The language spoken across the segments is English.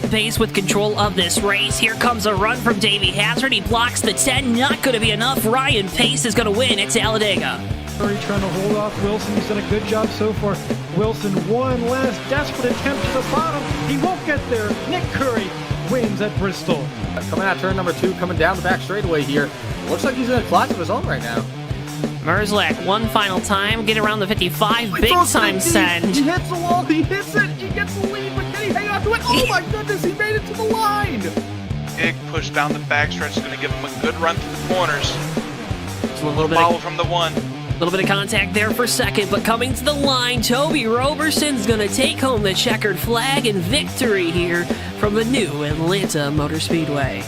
the pace with control of this race. Here comes a run from Davey Hazard. He blocks the 10. Not going to be enough. Ryan Pace is going to win at Talladega. Curry trying to hold off Wilson. He's done a good job so far. Wilson, one last desperate attempt to the bottom. He won't get there. Nick Curry wins at Bristol. Coming out turn number 2, coming down the back straightaway here. Looks like he's in a class of his own right now. Merzlak, one final time, get around the 55, big time send. He hits the wall, he hits it, he gets the lead, but can he hang on to it? Oh my goodness, he made it to the line! Big push down the backstretch is going to give him a good run through the corners. So a little bit follow from the 1. A little bit of contact there for second, but coming to the line, Toby Roberson's going to take home the checkered flag and victory here from the new Atlanta Motor Speedway.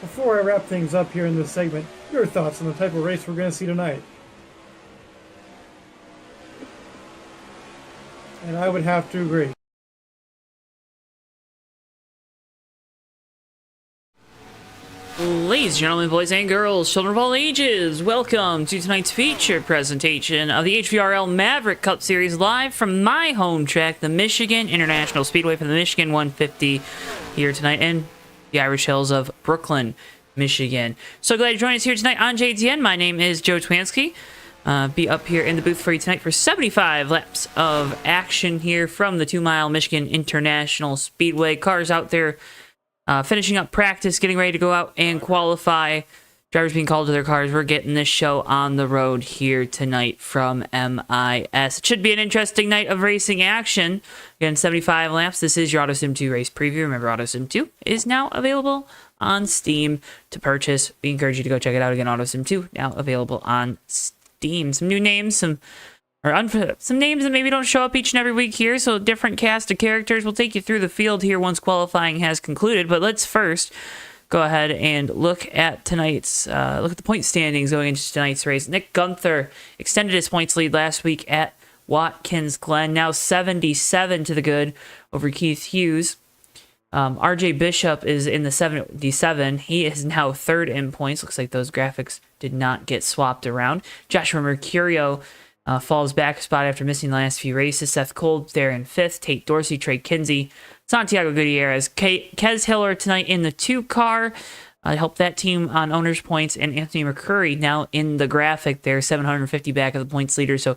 Before I wrap things up here in this segment, your thoughts on the type of race we're going to see tonight? And I would have to agree. Ladies and gentlemen, boys and girls, children of all ages, welcome to tonight's feature presentation of the HVRL Maverick Cup Series live from my home track, the Michigan International Speedway for the Michigan 150 here tonight in the Irish Hills of Brooklyn, Michigan. So glad to join us here tonight on JTN. My name is Joe Twansky. Be up here in the booth for you tonight for 75 laps of action here from the 2-mile Michigan International Speedway. Cars out there finishing up practice, getting ready to go out and qualify. Drivers being called to their cars. We're getting this show on the road here tonight from MIS. It should be an interesting night of racing action. Again, 75 laps. This is your AutoSim 2 race preview. Remember, AutoSim 2 is now available on Steam to purchase. We encourage you to go check it out. Again, AutoSim 2 now available on Steam. Some new names, some names that maybe don't show up each and every week here, so different cast of characters. We'll take you through the field here once qualifying has concluded, but let's first go ahead and look at tonight's look at the point standings going into tonight's race. Nick Gunther extended his points lead last week at Watkins Glen, now 77 to the good over Keith Hughes. RJ Bishop is in the 77. He is now third in points. Looks like those graphics did not get swapped around. Joshua Mercurio falls back a spot after missing the last few races. Seth Cole there in 5th. Tate Dorsey, Trey Kinsey, Santiago Gutierrez, Kez Hiller tonight in the 2 car. Helped that team on owner's points. And Anthony McCurry now in the graphic there, 750 back of the points leader. So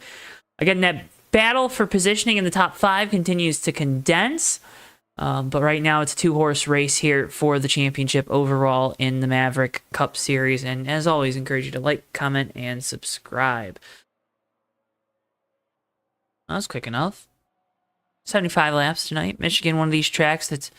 again, that battle for positioning in the top 5 continues to condense. But right now it's a 2-horse race here for the championship overall in the Maverick Cup Series. And as always, encourage you to like, comment, and subscribe. That was quick enough. 75 laps tonight. Michigan, one of these tracks that's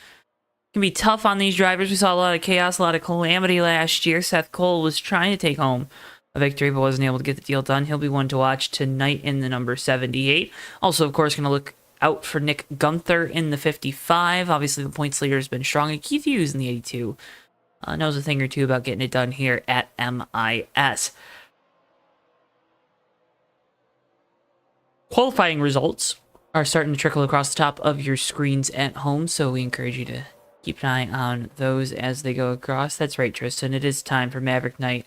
can be tough on these drivers. We saw a lot of chaos, a lot of calamity last year. Seth Cole was trying to take home a victory, but wasn't able to get the deal done. He'll be one to watch tonight in the number 78. Also, of course, going to look out for Nick Gunther in the 55. Obviously, the points leader has been strong. And Keith Hughes in the 82 knows a thing or two about getting it done here at MIS. Qualifying results are starting to trickle across the top of your screens at home, so we encourage you to keep an eye on those as they go across. That's right, Tristan. It is time for Maverick Night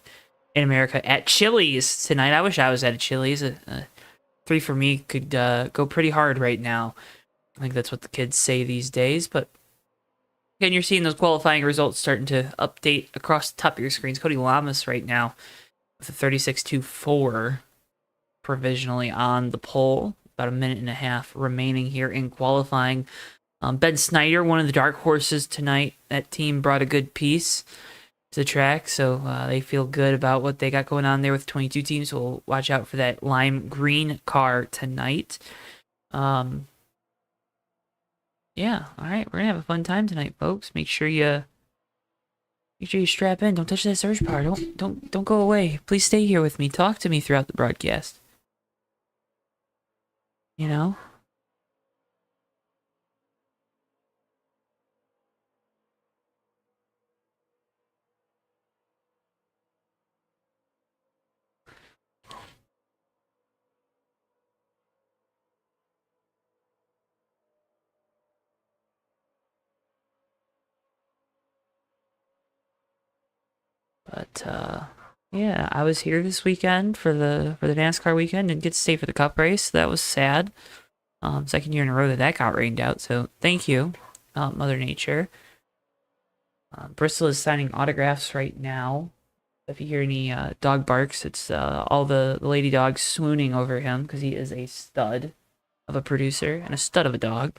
in America at Chili's tonight. I wish I was at a Chili's. 3 for me could go pretty hard right now. I think that's what the kids say these days, but again, you're seeing those qualifying results starting to update across the top of your screens. Cody Lamas right now with a 36.24 provisionally on the pole. About a minute and a half remaining here in qualifying. Ben Snyder, one of the dark horses tonight. That team brought a good piece to the track, so they feel good about what they got going on there with 22 teams. So we'll watch out for that lime green car tonight. Yeah, all right, we're gonna have a fun time tonight, folks. Make sure you strap in. Don't touch that search bar. Don't go away. Please stay here with me. Talk to me throughout the broadcast. You know? But Yeah, I was here this weekend for the NASCAR weekend. Didn't get to stay for the Cup race. So that was sad. Second year in a row that got rained out. So thank you, Mother Nature. Bristol is signing autographs right now. If you hear any dog barks, it's all the lady dogs swooning over him because he is a stud of a producer and a stud of a dog.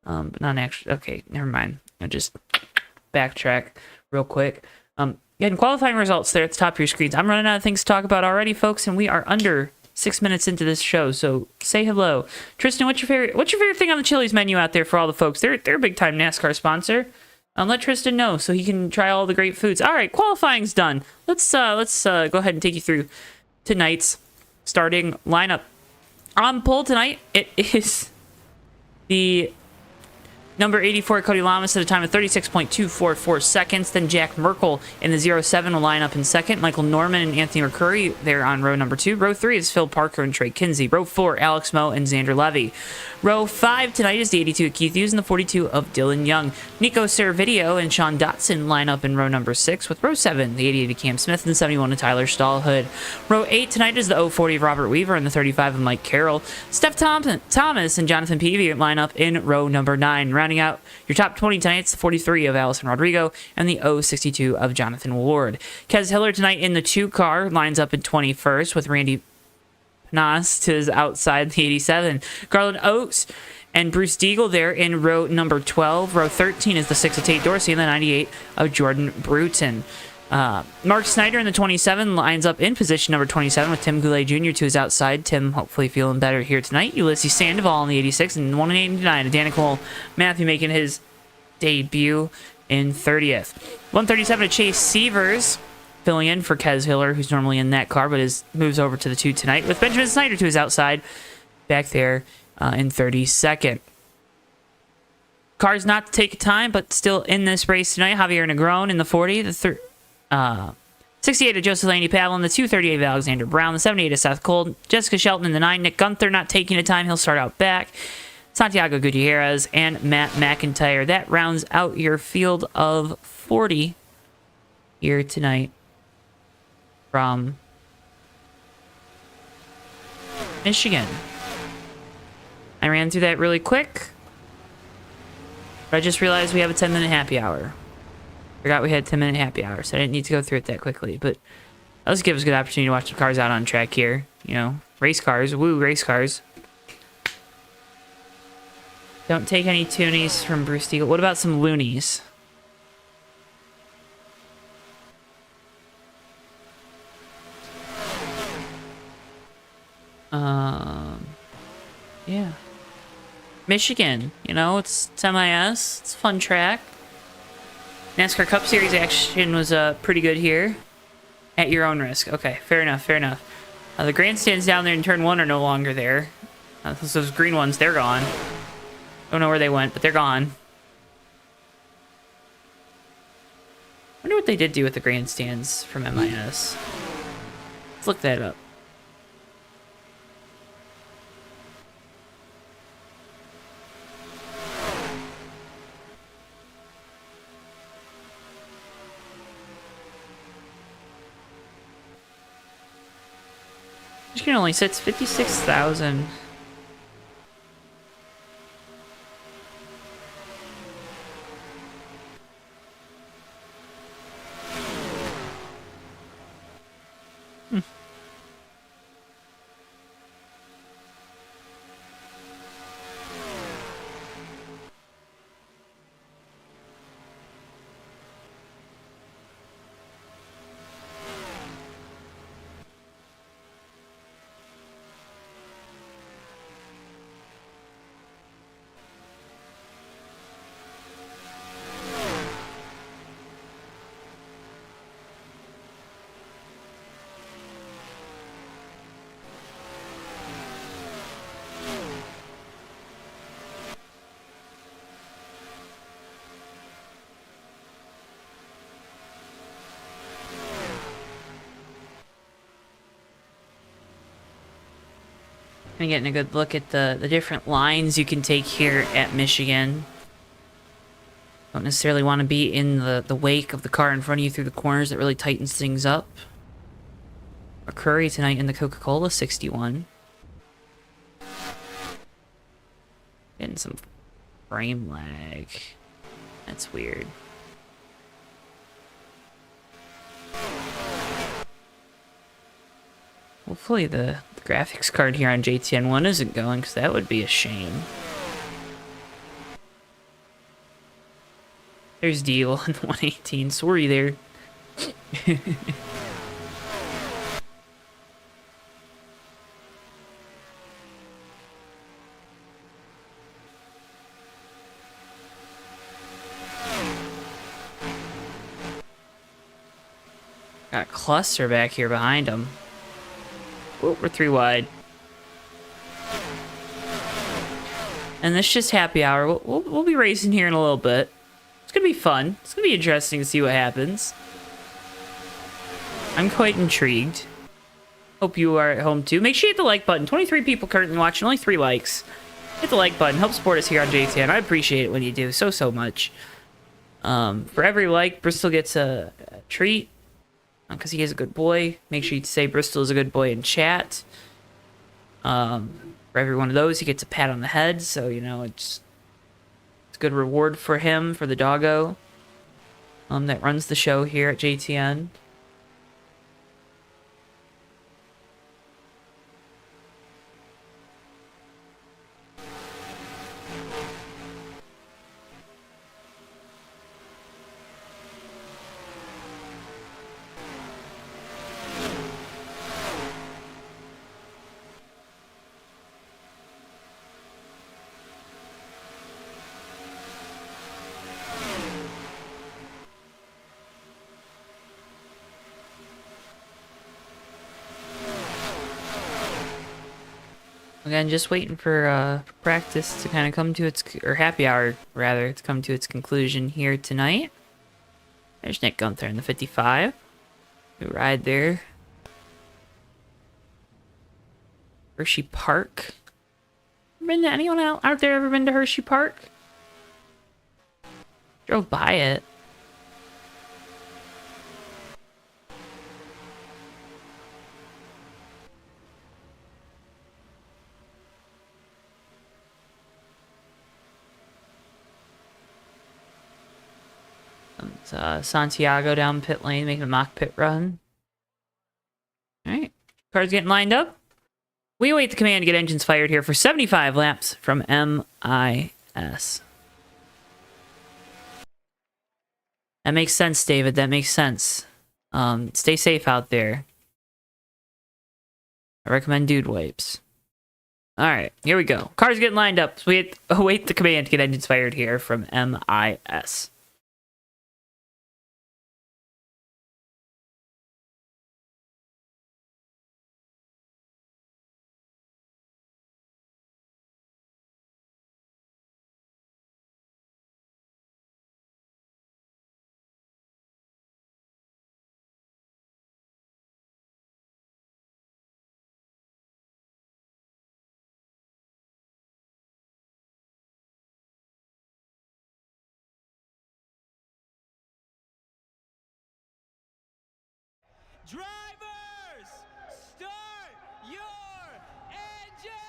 But not actually. Okay, never mind. I just backtrack real quick. Getting qualifying results there at the top of your screens. I'm running out of things to talk about already, folks, and we are under 6 minutes into this show. So say hello, Tristan. What's your favorite thing on the Chili's menu out there for all the folks? They're a big time NASCAR sponsor. Let Tristan know so he can try all the great foods. All right, qualifying's done. Let's go ahead and take you through tonight's starting lineup. On pole tonight, it is the number 84, Cody Lamas, at a time of 36.244 seconds. Then Jack Merkel in the 07 will line up in second. Michael Norman and Anthony McCurry there on row number 2. Row 3 is Phil Parker and Trey Kinsey. Row 4, Alex Moe and Xander Levy. Row 5 tonight is the 82 of Keith Hughes and the 42 of Dylan Young. Nico Servideo and Sean Dotson line up in row number 6, with row 7, the 88 of Cam Smith and the 71 of Tyler Stallhood. Row 8 tonight is the 040 of Robert Weaver and the 35 of Mike Carroll. Steph Thomas and Jonathan Peavy line up in row number 9. Rounding out your top 20 tonight, it's the 43 of Allison Rodrigo and the 062 of Jonathan Ward. Kez Hiller tonight in the 2 car lines up in 21st, with Randy Nas to his outside the 87. Garland Oates and Bruce Deagle there in row number 12. Row 13 is the 6 of Tate Dorsey and the 98 of Jordan Bruton. Mark Snyder in the 27 lines up in position number 27 with Tim Goulet Jr. to his outside. Tim hopefully feeling better here tonight. Ulysses Sandoval in the 86 and 189. Danica Cole Matthew making his debut in 30th. 137 of Chase Severs filling in for Kez Hiller, who's normally in that car, but moves over to the 2 tonight, with Benjamin Snyder to his outside back there in 32nd. Cars not to take time, but still in this race tonight. Javier Negron in the 40, the 68 of Joseph Laney Pavel, and the 238 of Alexander Brown, the 78 of Seth Cole, Jessica Shelton in the 9, Nick Gunther not taking a time, he'll start out back, Santiago Gutierrez, and Matt McIntyre. That rounds out your field of 40 here tonight from Michigan. I ran through that really quick, but I just realized we have a 10-minute happy hour. Forgot we had a 10-minute happy hour, so I didn't need to go through it that quickly, but that was give us a good opportunity to watch the cars out on track here. You know, race cars. Woo, race cars. Don't take any toonies from Bruce Deagle. What about some loonies? Yeah. Michigan, you know, it's MIS. It's a fun track. NASCAR Cup Series action was pretty good here. At your own risk. Okay, fair enough, fair enough. The grandstands down there in turn 1 are no longer there. Those green ones, they're gone. Don't know where they went, but they're gone. Wonder what they did do with the grandstands from MIS. Let's look that up. Michigan only sits 56,000. And getting a good look at the different lines you can take here at Michigan. Don't necessarily want to be in the wake of the car in front of you through the corners. That really tightens things up. McCurry tonight in the Coca-Cola 61. Getting some frame lag. That's weird. Hopefully the graphics card here on JTN1 isn't going, because that would be a shame. There's Deal in 118. Sorry there. Got a cluster back here behind him. Oh, we're 3 wide. And this is just happy hour. We'll be racing here in a little bit. It's gonna be fun. It's gonna be interesting to see what happens. I'm quite intrigued. Hope you are at home too. Make sure you hit the like button. 23 people currently watching, only 3 likes. Hit the like button. Help support us here on JTN. I appreciate it when you do so much. For every like, Bristol gets a treat. Because he is a good boy. Make sure you say Bristol is a good boy in chat. For every one of those, he gets a pat on the head. So, you know, it's a good reward for him, for the doggo that runs the show here at JTN. Again, just waiting for practice to kind of come to its, or happy hour rather, to come to its conclusion here tonight. There's Nick Gunther in the 55. Good ride there. Hershey Park. Been to anyone out there ever been to Hershey Park? Drove by it. Santiago down pit lane, making a mock pit run. Alright, cars getting lined up. We await the command to get engines fired here for 75 laps from MIS. That makes sense, David. That makes sense. Stay safe out there. I recommend dude wipes. Alright, here we go. Cars getting lined up. We await the command to get engines fired here from MIS. Drivers, start your engines!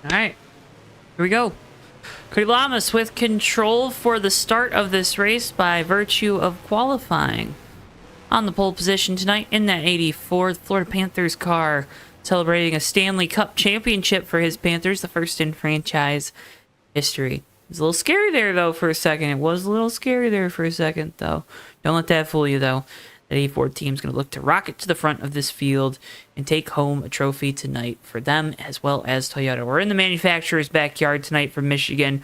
Alright, here we go. Cody Lamas with control for the start of this race by virtue of qualifying. On the pole position tonight in that 84th Florida Panthers car, celebrating a Stanley Cup championship for his Panthers, the first in franchise history. It was a little scary there, though, for a second. It was a little scary there for a second, though. Don't let that fool you, though. That 84 team's going to look to rocket to the front of this field and take home a trophy tonight for them, as well as Toyota. We're in the manufacturer's backyard tonight from Michigan.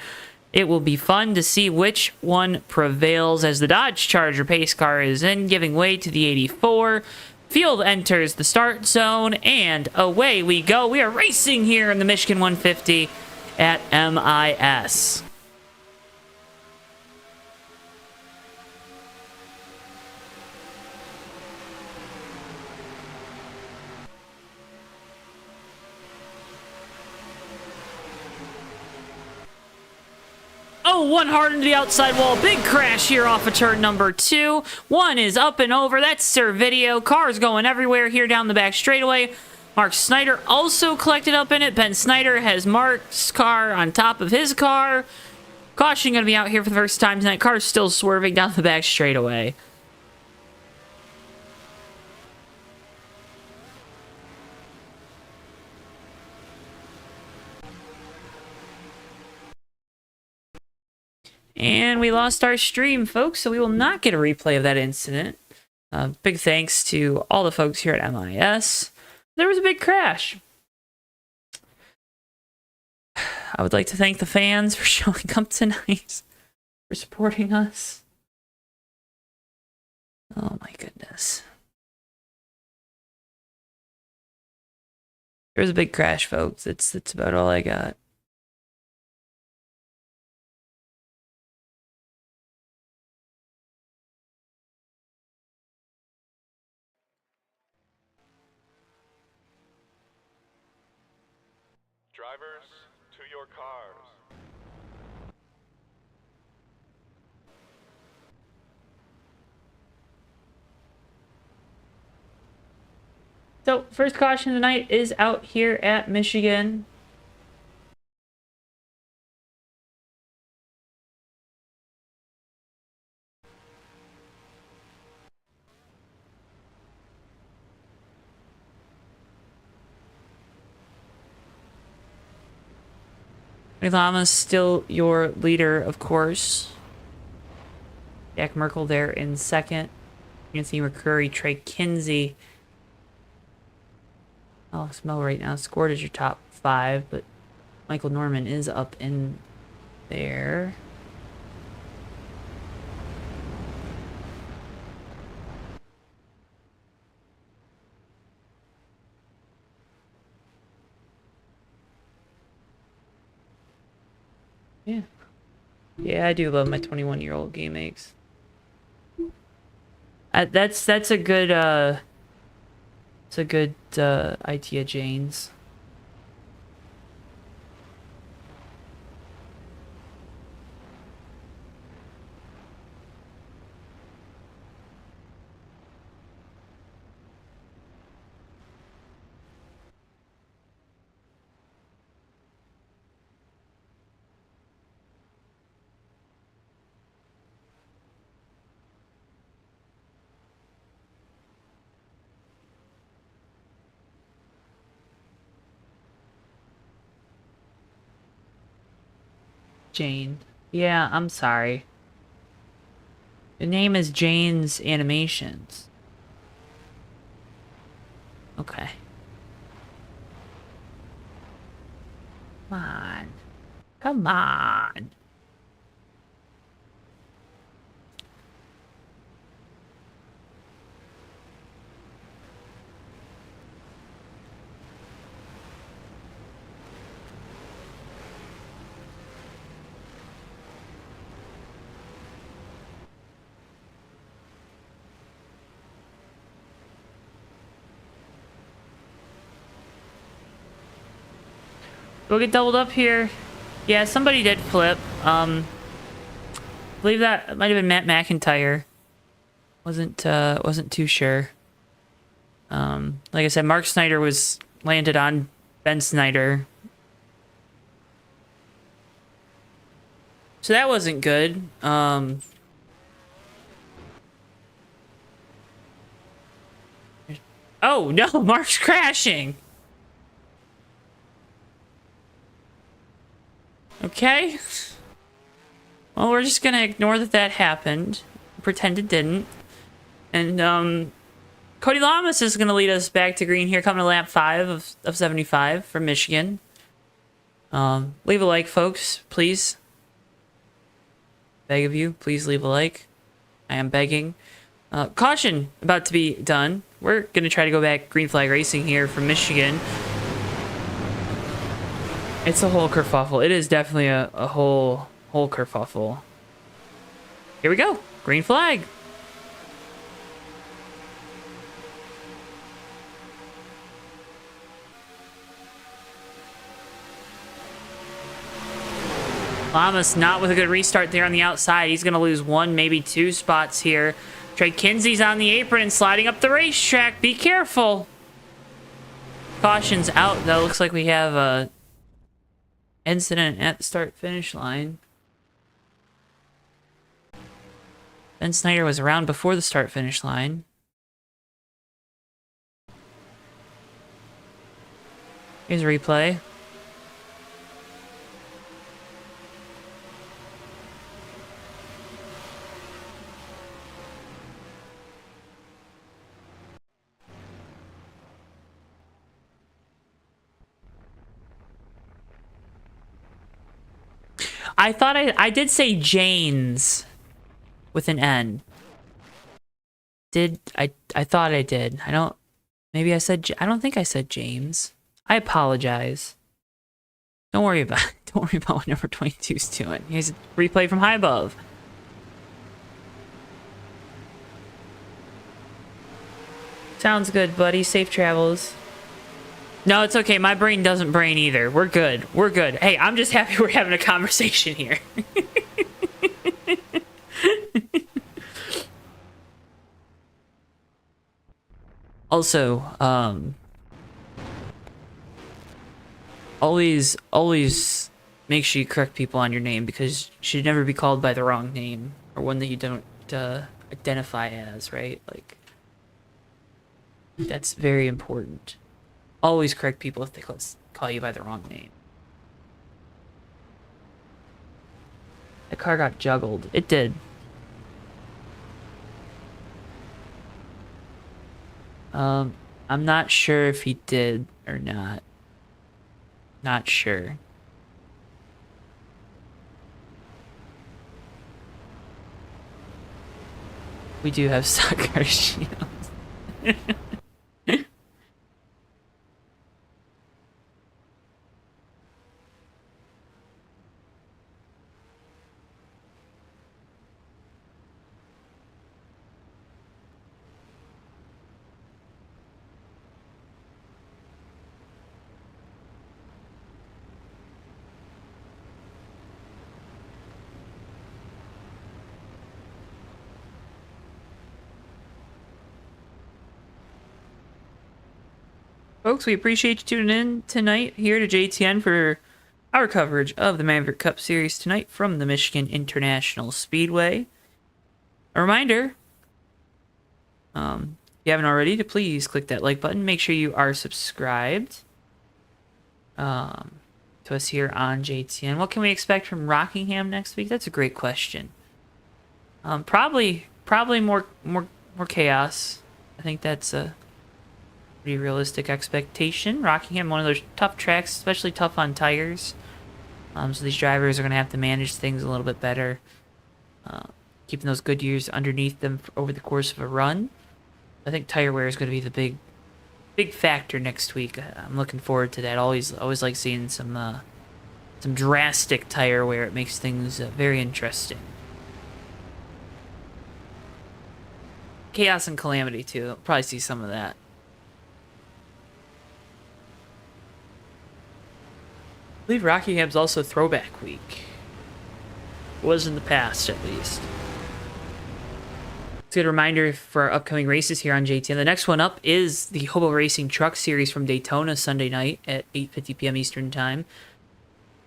It will be fun to see which one prevails as the Dodge Charger pace car is in, giving way to the 84. Field enters the start zone, and away we go. We are racing here in the Michigan 150 at MIS. Oh, one hard into the outside wall. Big crash here off of turn number 2. One is up and over. That's Sir Video. Cars going everywhere here down the back straightaway. Mark Snyder also collected up in it. Ben Snyder has Mark's car on top of his car. Caution going to be out here for the first time tonight. Car's still swerving down the back straightaway. And we lost our stream, folks, so we will not get a replay of that incident. Big thanks to all the folks here at MIS. There was a big crash. I would like to thank the fans for showing up tonight, for supporting us. Oh my goodness. There was a big crash, folks. That's about all I got. Drivers, to your cars. So, first caution tonight is out here at Michigan. Lama's still your leader, of course. Jack Merkel there in second. Anthony McCurry, Trey Kinsey. Alex Mel right now scored as your top 5, but Michael Norman is up in there. Yeah. Yeah, I do love my 21-year-old game makes. That's a good it's a good idea, Janes. Jane. Yeah, I'm sorry. The name is Jane's Animations. Okay. Come on. Come on. We'll get doubled up here. Yeah, somebody did flip. I believe that might have been Matt McIntyre. Wasn't too sure. Like I said, Mark Snyder was landed on Ben Snyder. So that wasn't good. Oh no, Mark's crashing. Okay. Well, we're just gonna ignore that that happened. Pretend it didn't. And, Cody Lamas is gonna lead us back to green here, coming to lap 5 of 75 from Michigan. Leave a like, folks, please. Beg of you, please leave a like. I am begging. Caution about to be done. We're gonna try to go back green flag racing here from Michigan. It's a whole kerfuffle. It is definitely a whole kerfuffle. Here we go. Green flag. Lamas not with a good restart there on the outside. He's going to lose 1, maybe 2 spots here. Trey Kinsey's on the apron and sliding up the racetrack. Be careful. Caution's out, though. Looks like we have a incident at the start-finish line. Ben Snyder was around before the start-finish line. Here's a replay. I thought I did say Janes with an N. I thought I did. I don't think I said James. I apologize. Don't worry about it. Don't worry about what number 22's doing. Here's a replay from high above. Sounds good, buddy. Safe travels. No, it's okay. My brain doesn't brain either. We're good. We're good. Hey, I'm just happy we're having a conversation here. Also, always make sure you correct people on your name, because you should never be called by the wrong name or one that you don't identify as, right? Like, that's very important. Always correct people if they call you by the wrong name. The car got juggled. It did. I'm not sure if he did or not. Not sure. We do have stock car shields. Folks, we appreciate you tuning in tonight here to JTN for our coverage of the Maverick Cup Series tonight from the Michigan International Speedway. A reminder, if you haven't already, to please click that like button. Make sure you are subscribed to us here on JTN. What can we expect from Rockingham next week? That's a great question. Probably more chaos. I think that's a pretty realistic expectation. Rockingham, one of those tough tracks, especially tough on tires. So these drivers are going to have to manage things a little bit better. Keeping those good years underneath them over the course of a run. I think tire wear is going to be the big factor next week. I'm looking forward to that. Always like seeing some drastic tire wear. It makes things very interesting. Chaos and calamity too. I'll probably see some of that. I believe Rockingham's also Throwback Week. It was in the past, at least. It's a good reminder for our upcoming races here on JTN. The next one up is the Hobo Racing Truck Series from Daytona Sunday night at 8:50 p.m. Eastern Time.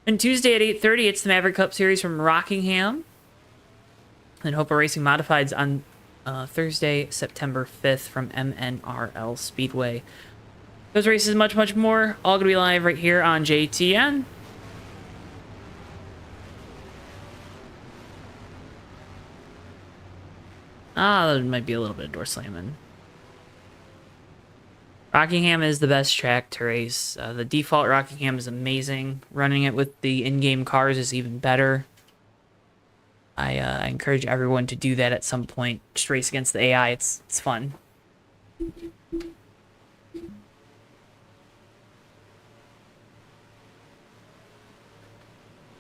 And Tuesday at 8:30, it's the Maverick Cup Series from Rockingham. And Hobo Racing Modifieds on Thursday, September 5th from MNRL Speedway. Those races, much more, all going to be live right here on JTN. Ah, there might be a little bit of door slamming. Rockingham is the best track to race. The default Rockingham is amazing. Running it with the in-game cars is even better. I encourage everyone to do that at some point. Just race against the AI. It's fun.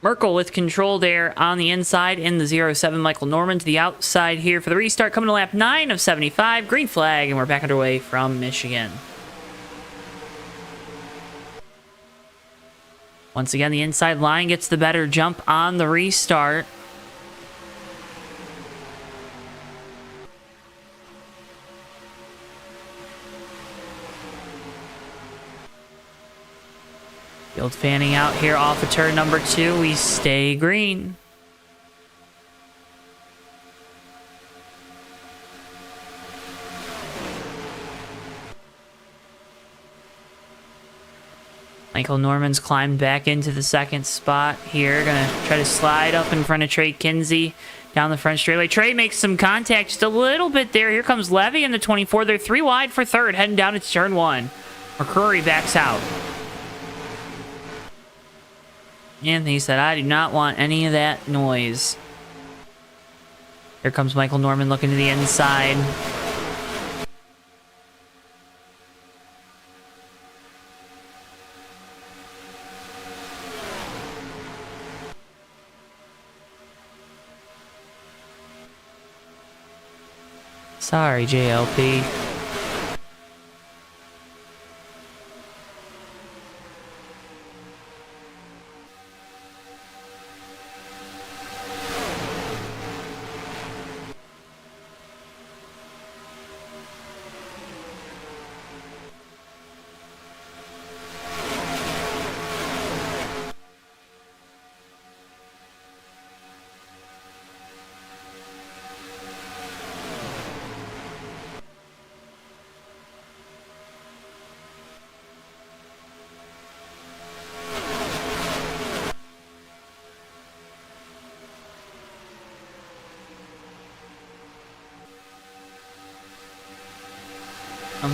Merkel with controlled air on the inside in the 07. Michael Norman to the outside here for the restart. Coming to lap 9 of 75. Green flag, and we're back underway from Michigan. Once again, the inside line gets the better jump on the restart. Field fanning out here off of turn number 2. We stay green. Michael Norman's climbed back into the second spot here. Gonna try to slide up in front of Trey Kinsey down the front straightaway. Trey makes some contact just a little bit there. Here comes Levy in the 24. They're 3 wide for third, heading down to turn 1. McCrory backs out. Anthony said, I do not want any of that noise. Here comes Michael Norman looking to the inside. Sorry, JLP.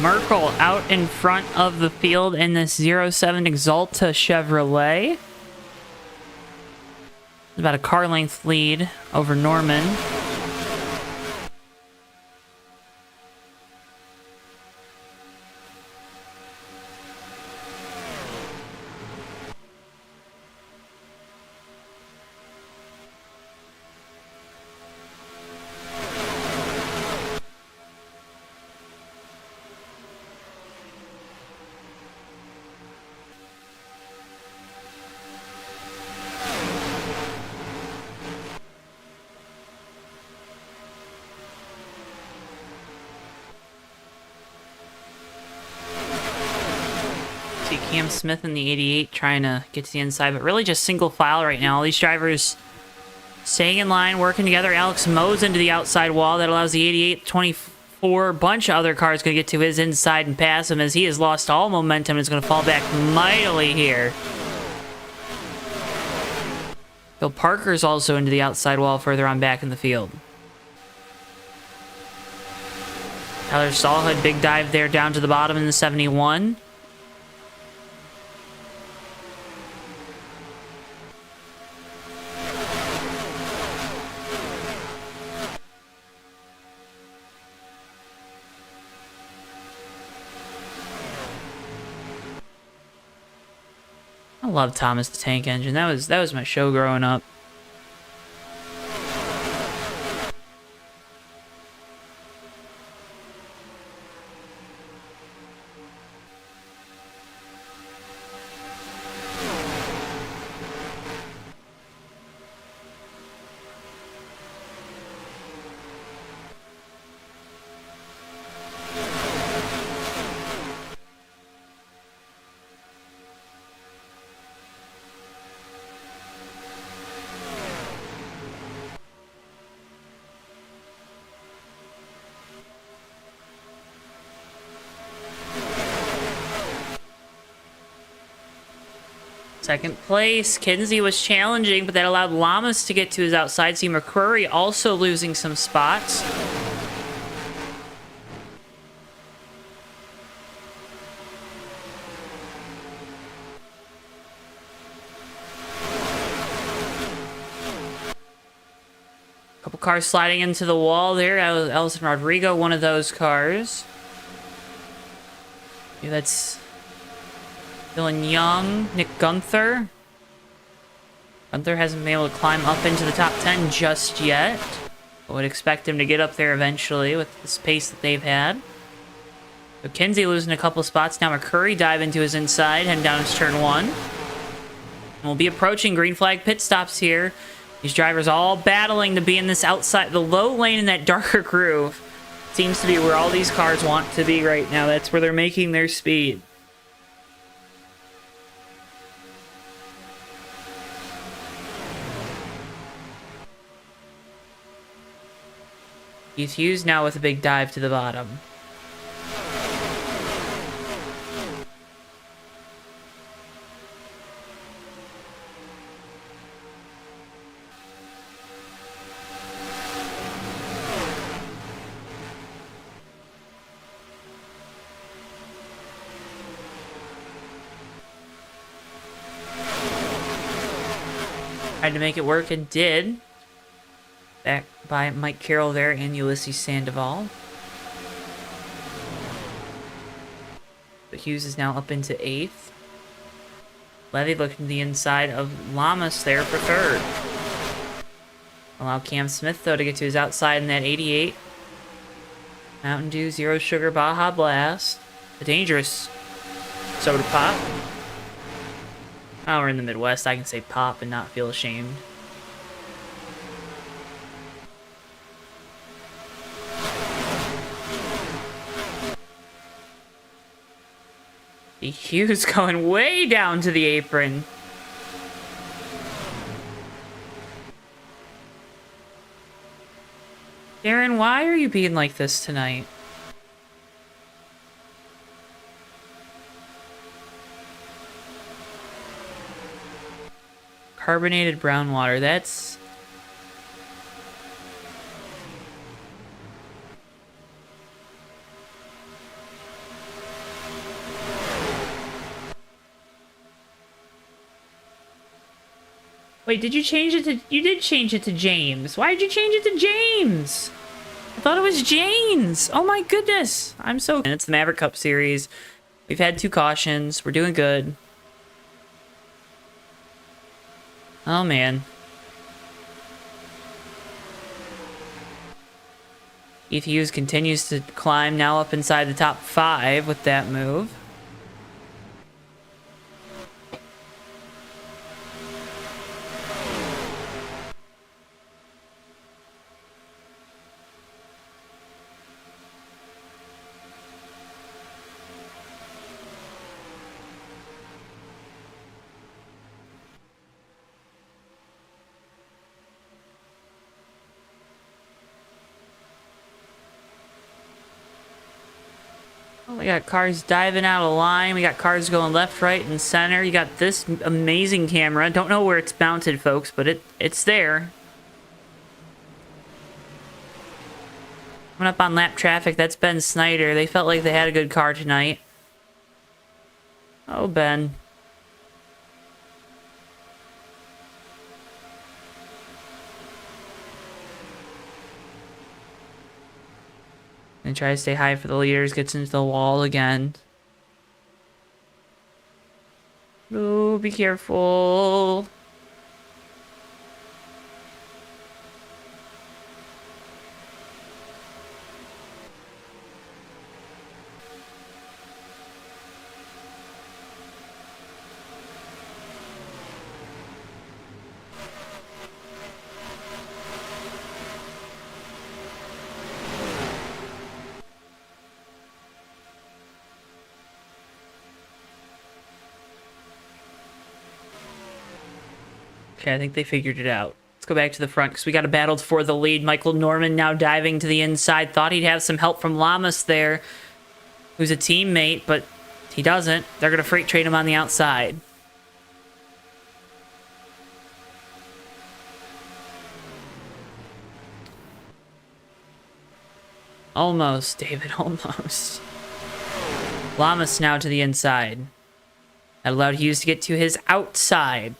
Merkel out in front of the field in this 07 Exalta Chevrolet. About a car length lead over Norman. Cam Smith in the 88 trying to get to the inside, but really just single file right now. All these drivers staying in line, working together. Alex Moe's into the outside wall. That allows the 88, 24, bunch of other cars going to get to his inside and pass him as he has lost all momentum and is going to fall back mightily here. Bill Parker's also into the outside wall further on back in the field. Tyler Stallhood, big dive there down to the bottom in the 71. I love Thomas the Tank Engine. That was my show growing up. Second place, Kinsey was challenging, but that allowed Lamas to get to his outside. See McCrory also losing some spots. Couple cars sliding into the wall there. Ellison Rodrigo, one of those cars. Yeah, that's Dylan Young, Nick Gunther. Gunther hasn't been able to climb up into the top 10 just yet. I would expect him to get up there eventually with this pace that they've had. So Kinsey losing a couple spots. Now McCurry dive into his inside, heading down his turn 1. And we'll be approaching green flag pit stops here. These drivers all battling to be in this outside, the low lane in that darker groove. Seems to be where all these cars want to be right now. That's where they're making their speed. Keith Hughes now with a big dive to the bottom. Tried to make it work and did. Back by Mike Carroll there and Ulysses Sandoval. But Hughes is now up into 8th. Levy looking to the inside of Lamas there for 3rd. Allow Cam Smith, though, to get to his outside in that 88. Mountain Dew, Zero Sugar, Baja Blast. A dangerous soda pop. Oh, we're in the Midwest. I can say pop and not feel ashamed. Hughes going way down to the apron. Darren, why are you being like this tonight? Carbonated brown water, that's... Wait, did you change it to... You did change it to James. Why did you change it to James? I thought it was James. Oh my goodness. I'm so... And it's the Maverick Cup Series. We've had 2 cautions. We're doing good. Oh, man. Keith Hughes continues to climb, now up inside the top 5 with that move. We got cars diving out of line. We got cars going left, right, and center. You got this amazing camera. Don't know where it's mounted, folks, but it's there. Coming up on lap traffic, that's Ben Snyder. They felt like they had a good car tonight. Oh, Ben. And try to stay high for the leaders. Gets into the wall again. Ooh, be careful. Okay, I think they figured it out. Let's go back to the front because we got a battle for the lead. Michael Norman now diving to the inside. Thought he'd have some help from Lamas there, who's a teammate, but he doesn't. They're going to freight train him on the outside. Almost, David, almost. Lamas now to the inside. That allowed Hughes to get to his outside.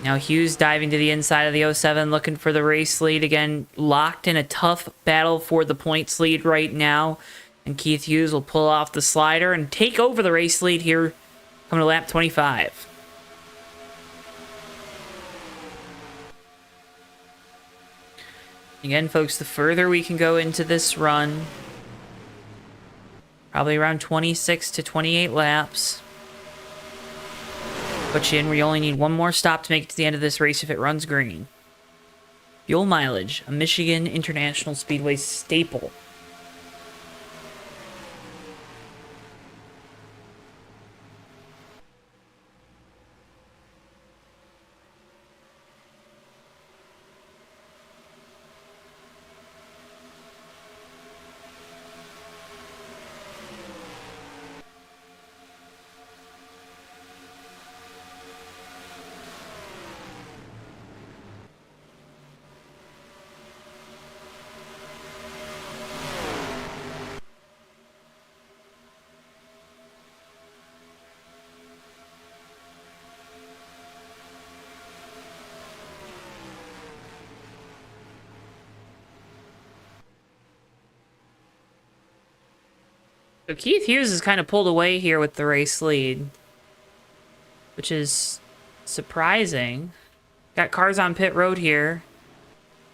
Now Hughes diving to the inside of the '07, looking for the race lead. Again, locked in a tough battle for the points lead right now. And Keith Hughes will pull off the slider and take over the race lead here coming to lap 25. Again, folks, the further we can go into this run, probably around 26 to 28 laps. Put you in where you only need one more stop to make it to the end of this race if it runs green. Fuel mileage, a Michigan International Speedway staple. So Keith Hughes is kind of pulled away here with the race lead, which is surprising. Got cars on pit road here.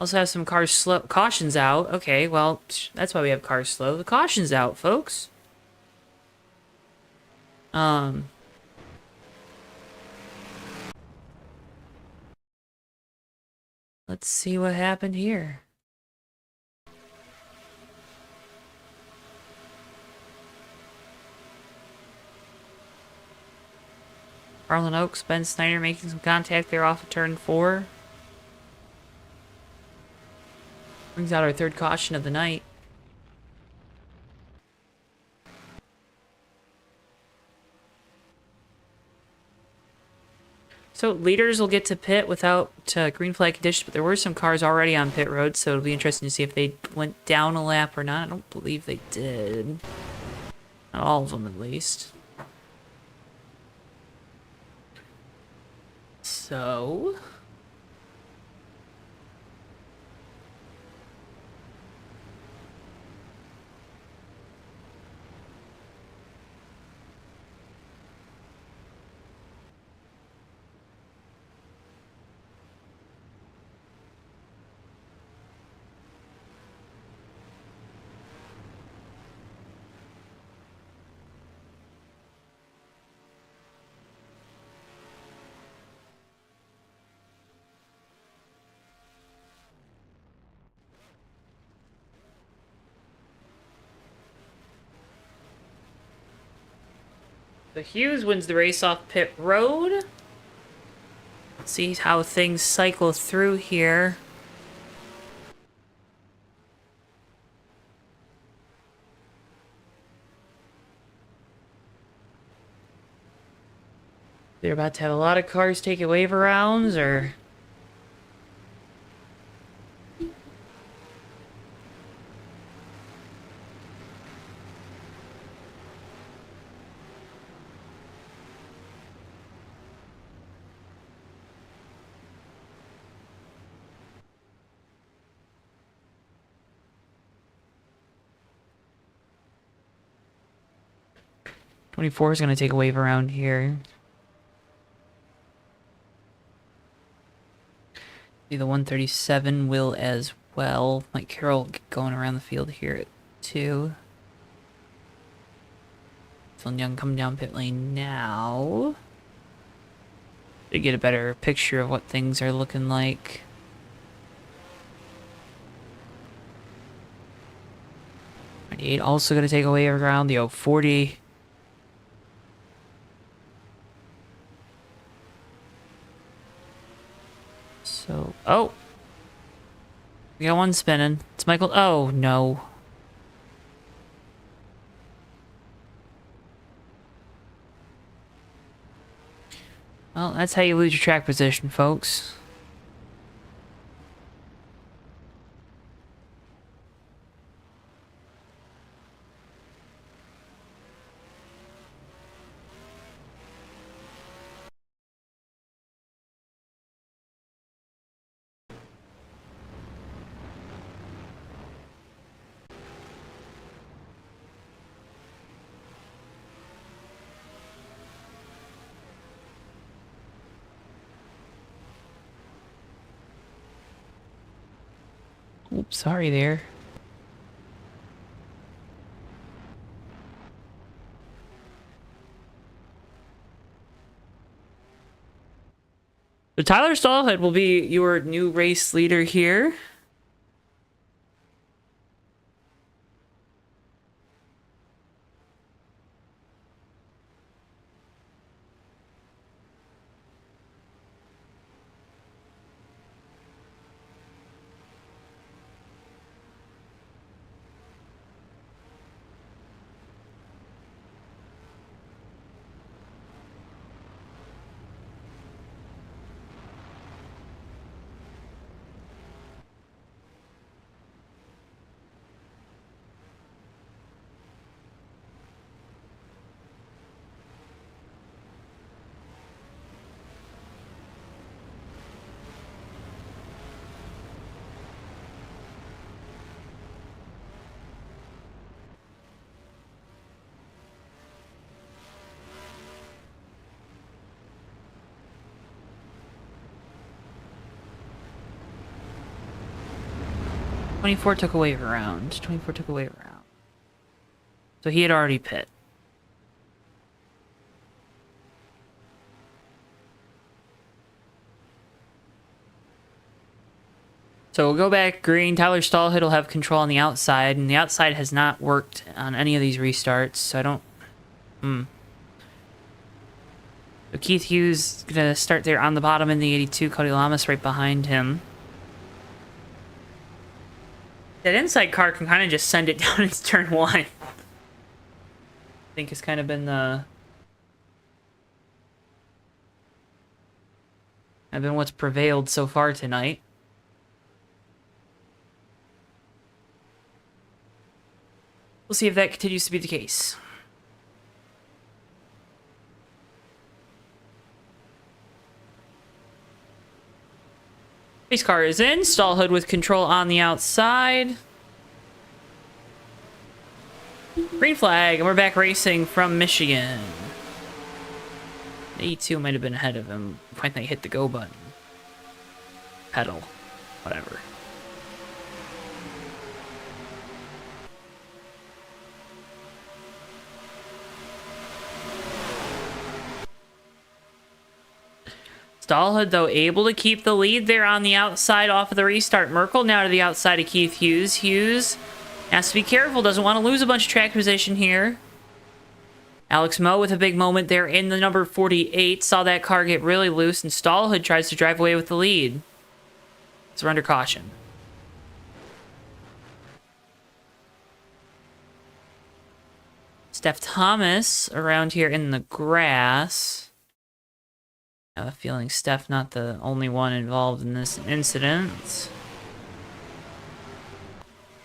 Also have some cars slow. Caution's out. Okay, well, that's why we have cars slow. The caution's out, folks. Let's see what happened here. Arlen Oaks, Ben Snyder making some contact there off of turn 4. Brings out our third caution of the night. So leaders will get to pit without green flag conditions, but there were some cars already on pit road, so it'll be interesting to see if they went down a lap or not. I don't believe they did. Not all of them, at least. So... So Hughes wins the race off pit road. See how things cycle through here. They're about to have a lot of cars take wave rounds, or... '24 is going to take a wave around here. See, the 137 will as well. Mike Carroll going around the field here at 2. Dylan Young coming down pit lane now. To get a better picture of what things are looking like. '98 also going to take a wave around. The 040. So, oh, we got one spinning. It's Michael. Oh, no. Well, that's how you lose your track position, folks. Oops, sorry there. So Tyler Stallhead will be your new race leader here. '24 took away a round. '24 took away a round. So he had already pit. So we'll go back green. Tyler Stallhead will have control on the outside, and the outside has not worked on any of these restarts, so I don't... So Keith Hughes gonna start there on the bottom in the 82. Cody Lamas right behind him. That inside car can kind of just send it down into turn 1. I think has kind of been the... what's prevailed so far tonight. We'll see if that continues to be the case. Race car is in. Stallhood with control on the outside. Green flag, and we're back racing from Michigan. 82 might have been ahead of him when they hit the go button. Pedal. Whatever. Stallhood, though, able to keep the lead there on the outside off of the restart. Merkel now to the outside of Keith Hughes. Hughes has to be careful. Doesn't want to lose a bunch of track position here. Alex Moe with a big moment there in the number 48. Saw that car get really loose, and Stallhood tries to drive away with the lead. So we're under caution. Steph Thomas around here in the grass. I have a feeling Steph not the only one involved in this incident.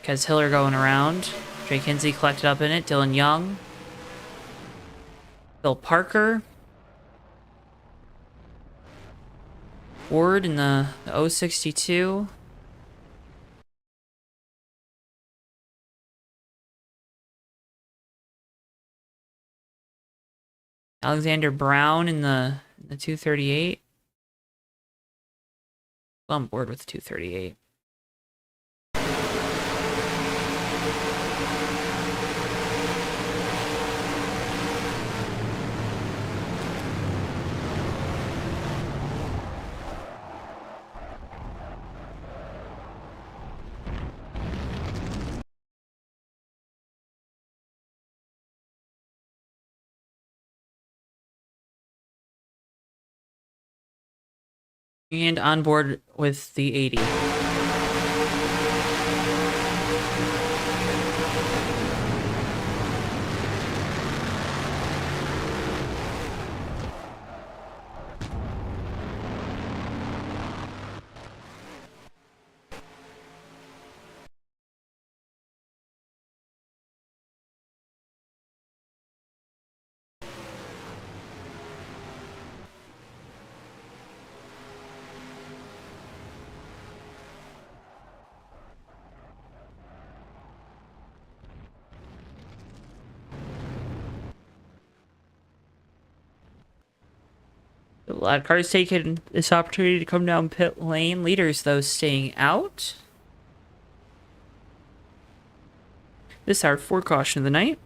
Kez Hiller going around. Trey Kinsey collected up in it. Dylan Young. Bill Parker. Ward in the 062. Alexander Brown in the 238. Well, I'm bored with the 238. And on board with the 80. A lot of cars taking this opportunity to come down pit lane. Leaders, though, staying out. This is our fourth caution of the night.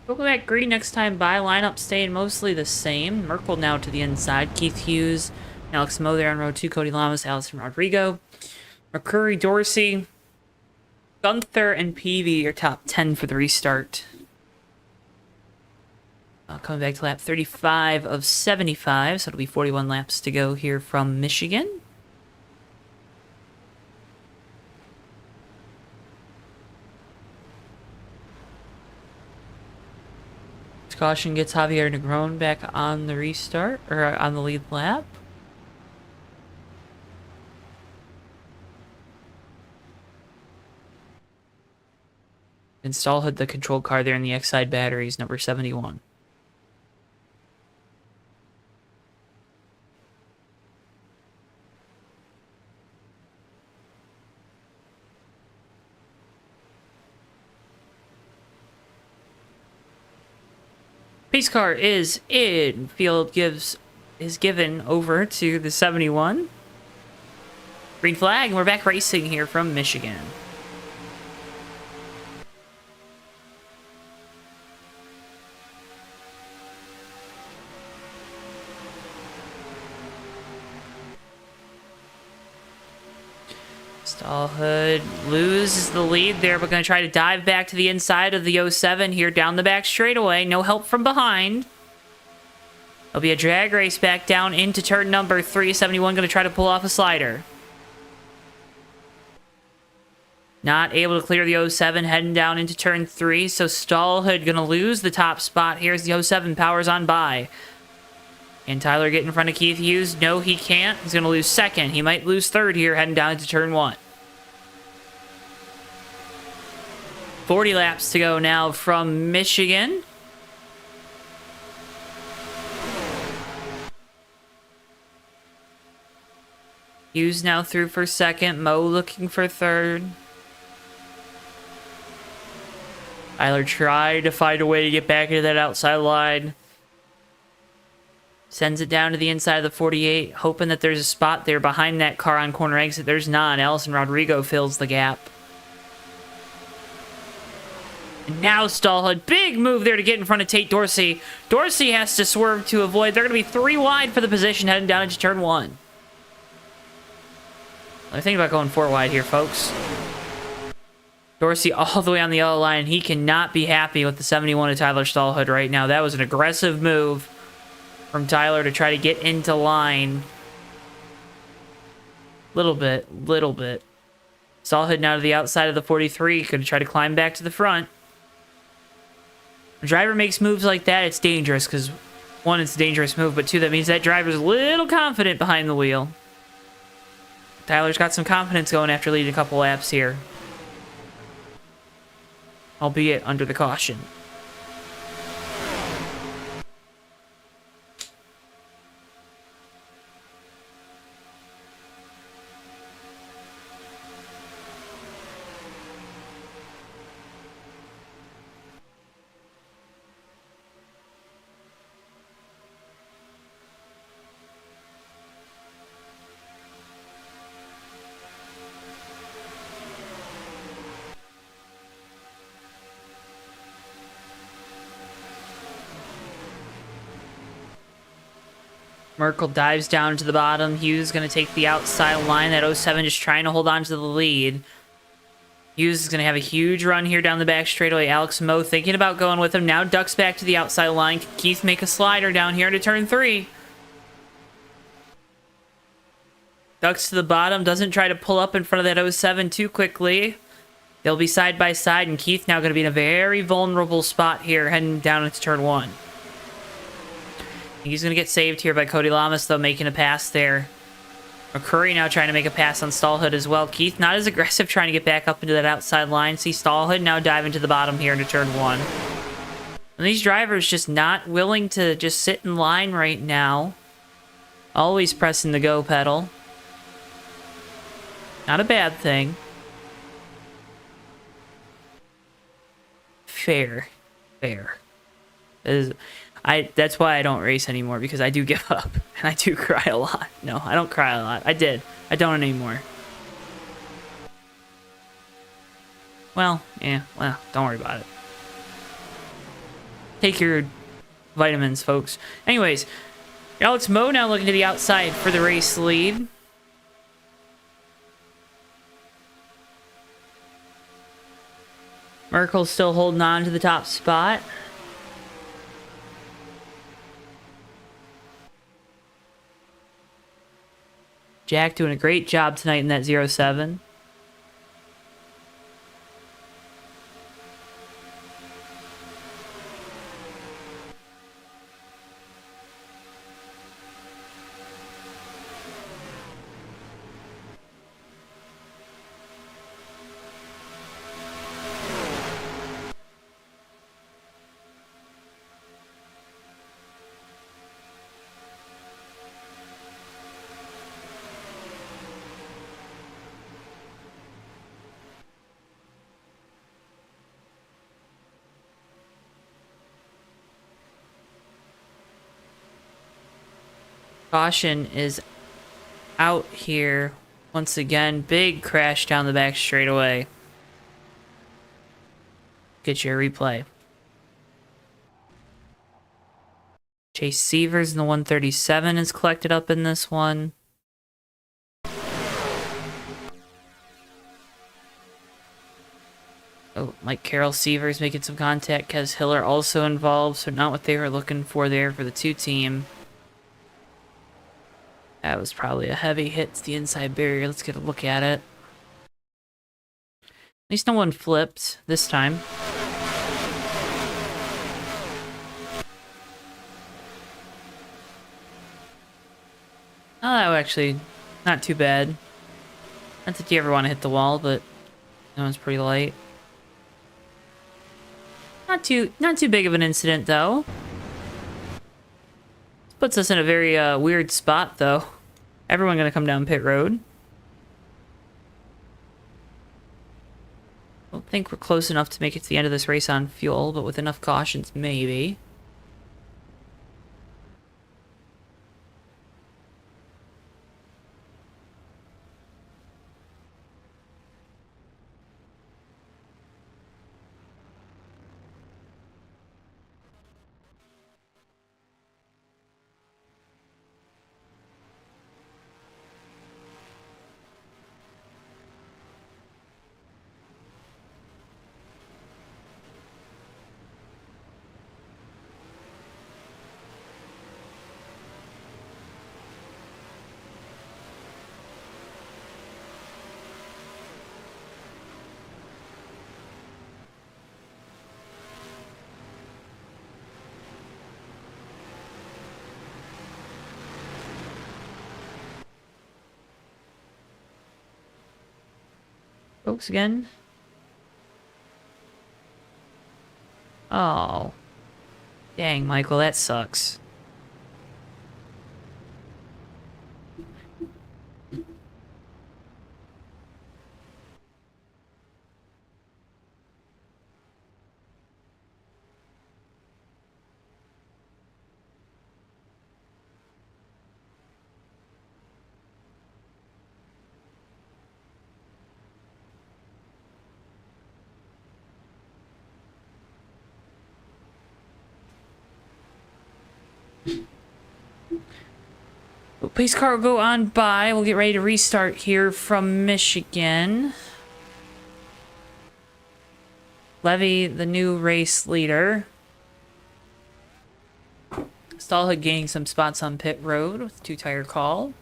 We'll go back green next time by. Lineup staying mostly the same. Merkel now to the inside. Keith Hughes, Alex Moe there on row 2. Cody Lamas, Allison Rodrigo. McCurry, Dorsey, Gunther, and Peavy are top 10 for the restart. Coming back to lap 35 of 75, so it'll be 41 laps to go here from Michigan. Caution gets Javier Negron back on the restart, or on the lead lap. Install the control car there in the X-side batteries, number 71. Pace car is in. Field is given over to the 71. Green flag, and we're back racing here from Michigan. Stallhood loses the lead there, but going to try to dive back to the inside of the 07 here down the back straightaway. No help from behind. There'll be a drag race back down into turn number 3. 71 going to try to pull off a slider. Not able to clear the 07, heading down into turn 3. So Stallhood going to lose the top spot here as the 07 powers on by. And Tyler get in front of Keith Hughes. No, he can't. He's going to lose second. He might lose third here, heading down into turn 1. 40 laps to go now from Michigan. Hughes now through for second. Moe looking for third. Tyler tried to find a way to get back into that outside line. Sends it down to the inside of the 48, hoping that there's a spot there behind that car on corner exit. There's not. Allison Rodrigo fills the gap. And now Stallhood, big move there to get in front of Tate Dorsey. Dorsey has to swerve to avoid. They're going to be 3 wide for the position heading down into turn 1. I think about going 4 wide here, folks. Dorsey all the way on the yellow line. He cannot be happy with the 71 of Tyler Stallhood right now. That was an aggressive move from Tyler to try to get into line. Little bit. Stallhood now to the outside of the 43. Going to try to climb back to the front. When a driver makes moves like that, it's dangerous because, 1, it's a dangerous move, but 2, that means that driver's a little confident behind the wheel. Tyler's got some confidence going after leading a couple laps here. Albeit under the caution. Merkel dives down to the bottom. Hughes going to take the outside line. That 07 just trying to hold on to the lead. Hughes is going to have a huge run here down the back straightaway. Alex Moe thinking about going with him. Now ducks back to the outside line. Can Keith make a slider down here into turn 3? Ducks to the bottom. Doesn't try to pull up in front of that 07 too quickly. They'll be side by side, and Keith now going to be in a very vulnerable spot here heading down into turn 1. He's going to get saved here by Cody Lamas, though, making a pass there. McCurry now trying to make a pass on Stallhood as well. Keith not as aggressive, trying to get back up into that outside line. See Stallhood now diving to the bottom here into turn 1. And these drivers just not willing to just sit in line right now. Always pressing the go pedal. Not a bad thing. Fair. That's why I don't race anymore, because I do give up and I do cry a lot. No, I don't cry a lot. I did. I don't anymore. Well, don't worry about it. Take your vitamins, folks. Anyways, Alex Moe now looking to the outside for the race lead. Merkel's still holding on to the top spot. Jack doing a great job tonight in that 07. Caution is out here once again. Big crash down the back straightaway. Get you a replay. Chase Severs in the 137 is collected up in this one. Oh, Mike Carroll Severs making some contact. Kez Hiller also involved, so not what they were looking for there for the 2-team. That was probably a heavy hit to the inside barrier. Let's get a look at it. At least no one flipped this time. Oh, that was actually not too bad. Not that you ever want to hit the wall, but that one's pretty light. Not too big of an incident, though. Puts us in a very weird spot, though. Everyone gonna come down pit road. Don't think we're close enough to make it to the end of this race on fuel, but with enough cautions, maybe. Folks again. Oh. Dang, Michael, that sucks. Pace car will go on by. We'll get ready to restart here from Michigan. Levy, the new race leader. Stallhood gaining some spots on pit road with 2-tire call.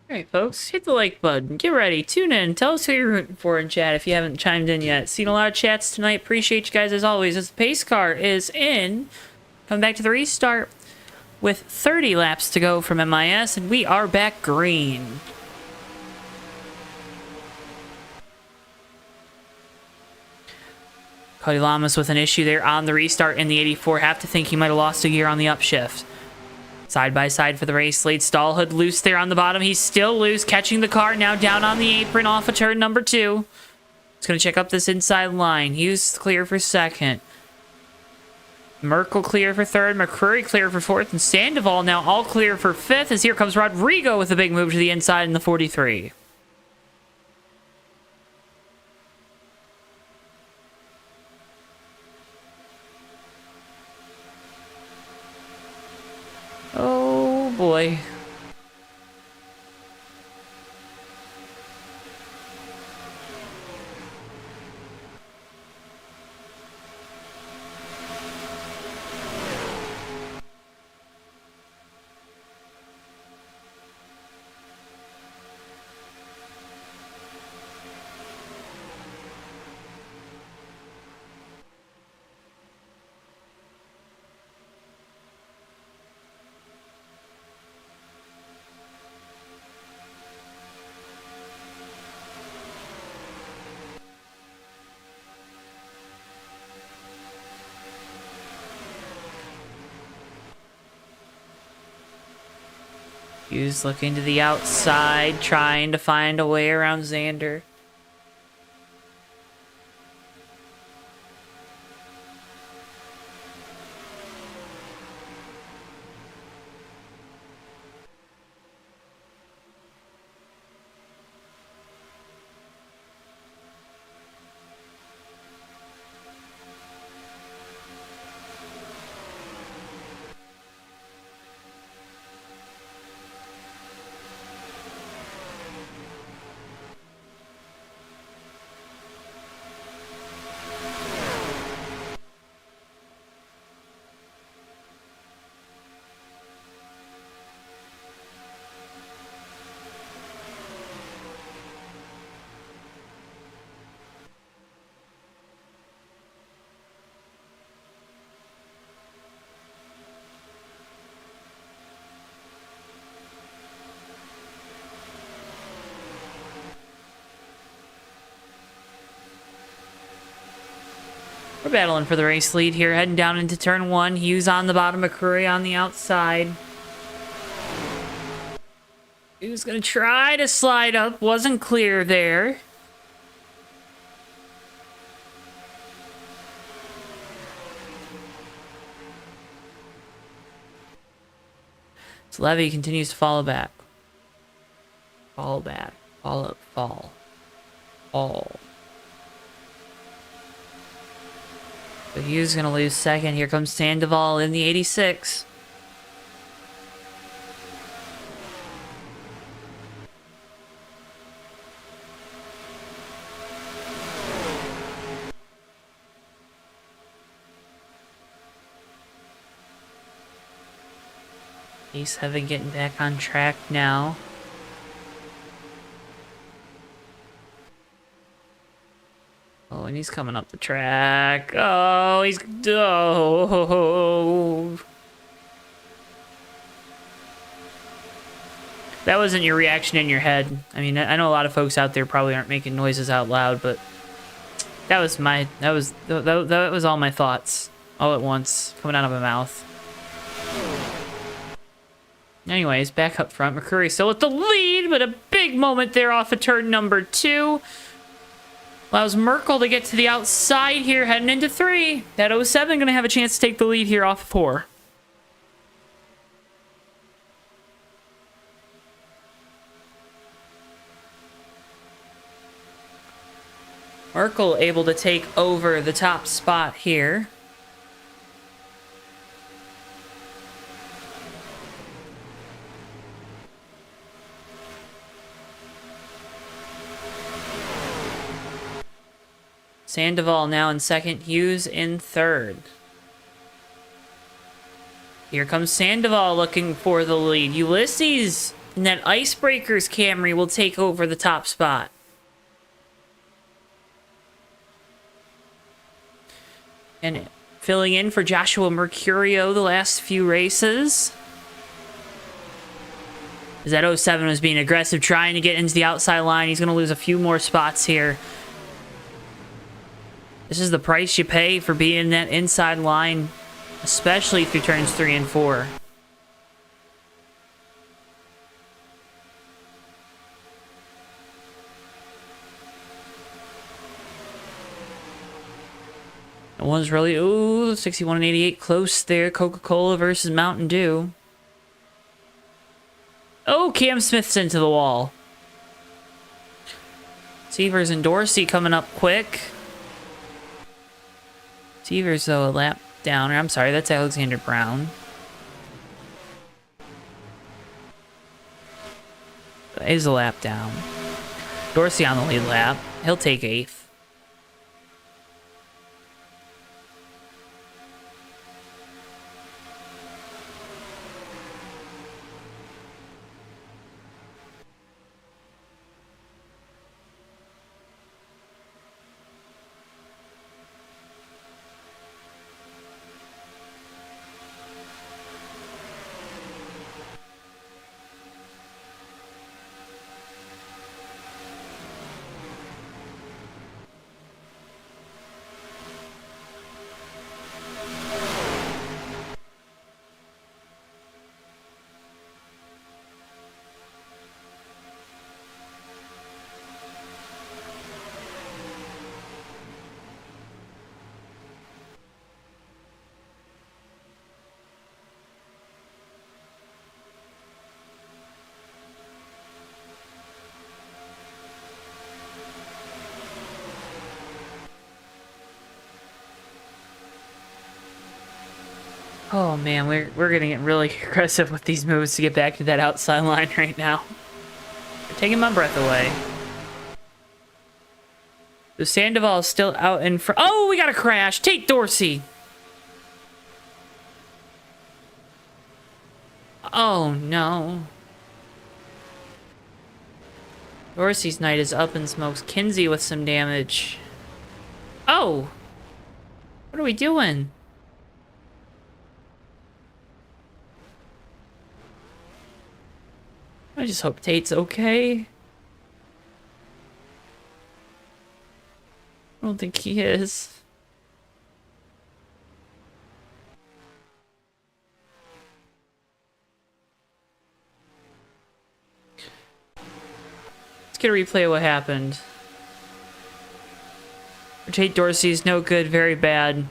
Alright, folks, hit the like button. Get ready. Tune in. Tell us who you're rooting for in chat if you haven't chimed in yet. Seen a lot of chats tonight. Appreciate you guys as always. As the pace car is in. Coming back to the restart with 30 laps to go from MIS, and we are back green. Cody Lamas with an issue there on the restart in the 84. Have to think he might have lost a gear on the upshift. Side by side for the race lead. Stallhood loose there on the bottom. He's still loose, catching the car now down on the apron off of turn number 2. He's going to check up this inside line. Hughes clear for second. Merkel clear for third. McCrory clear for fourth. And Sandoval now all clear for fifth, as here comes Rodrigo with a big move to the inside in the 43. Oh boy. Hughes looking to the outside, trying to find a way around Xander. We're battling for the race lead here, heading down into turn 1. Hughes on the bottom, McCrory on the outside. Hughes gonna try to slide up, wasn't clear there. So Levy continues to follow back. Fall back. Fall up. Fall. Fall. So Hughes gonna lose second. Here comes Sandoval in the 86. A7 getting back on track now. Oh, and he's coming up the track. Oh, he's... Oh. That wasn't your reaction in your head. I mean, I know a lot of folks out there probably aren't making noises out loud, but that was my... That was all my thoughts. All at once, coming out of my mouth. Anyways, back up front. McCurry still with the lead, but a big moment there off of turn number 2. Allows Merkel to get to the outside here, heading into 3. That 07 going to have a chance to take the lead here off of 4. Merkel able to take over the top spot here. Sandoval now in second, Hughes in third. Here comes Sandoval looking for the lead. Ulysses in that Icebreakers Camry will take over the top spot. And filling in for Joshua Mercurio the last few races. As that 07 was being aggressive, trying to get into the outside line. He's going to lose a few more spots here. This is the price you pay for being in that inside line, especially through turns 3 and 4. It was really, ooh, 61 and 88 close there. Coca-Cola versus Mountain Dew. Oh, Cam Smith's into the wall. Severs and Dorsey coming up quick. Severs, though, a lap down. I'm sorry, that's Alexander Brown. He's a lap down. Dorsey on the lead lap. He'll take 8th. Oh man, we're gonna get really aggressive with these moves to get back to that outside line right now. They're taking my breath away. The Sandoval is still out in front. Oh, we got a crash. Tate Dorsey. Oh no. Dorsey's night is up in smokes. Kinsey with some damage. Oh! What are we doing? I just hope Tate's okay. I don't think he is. Let's get a replay of what happened. Tate Dorsey's no good, very bad.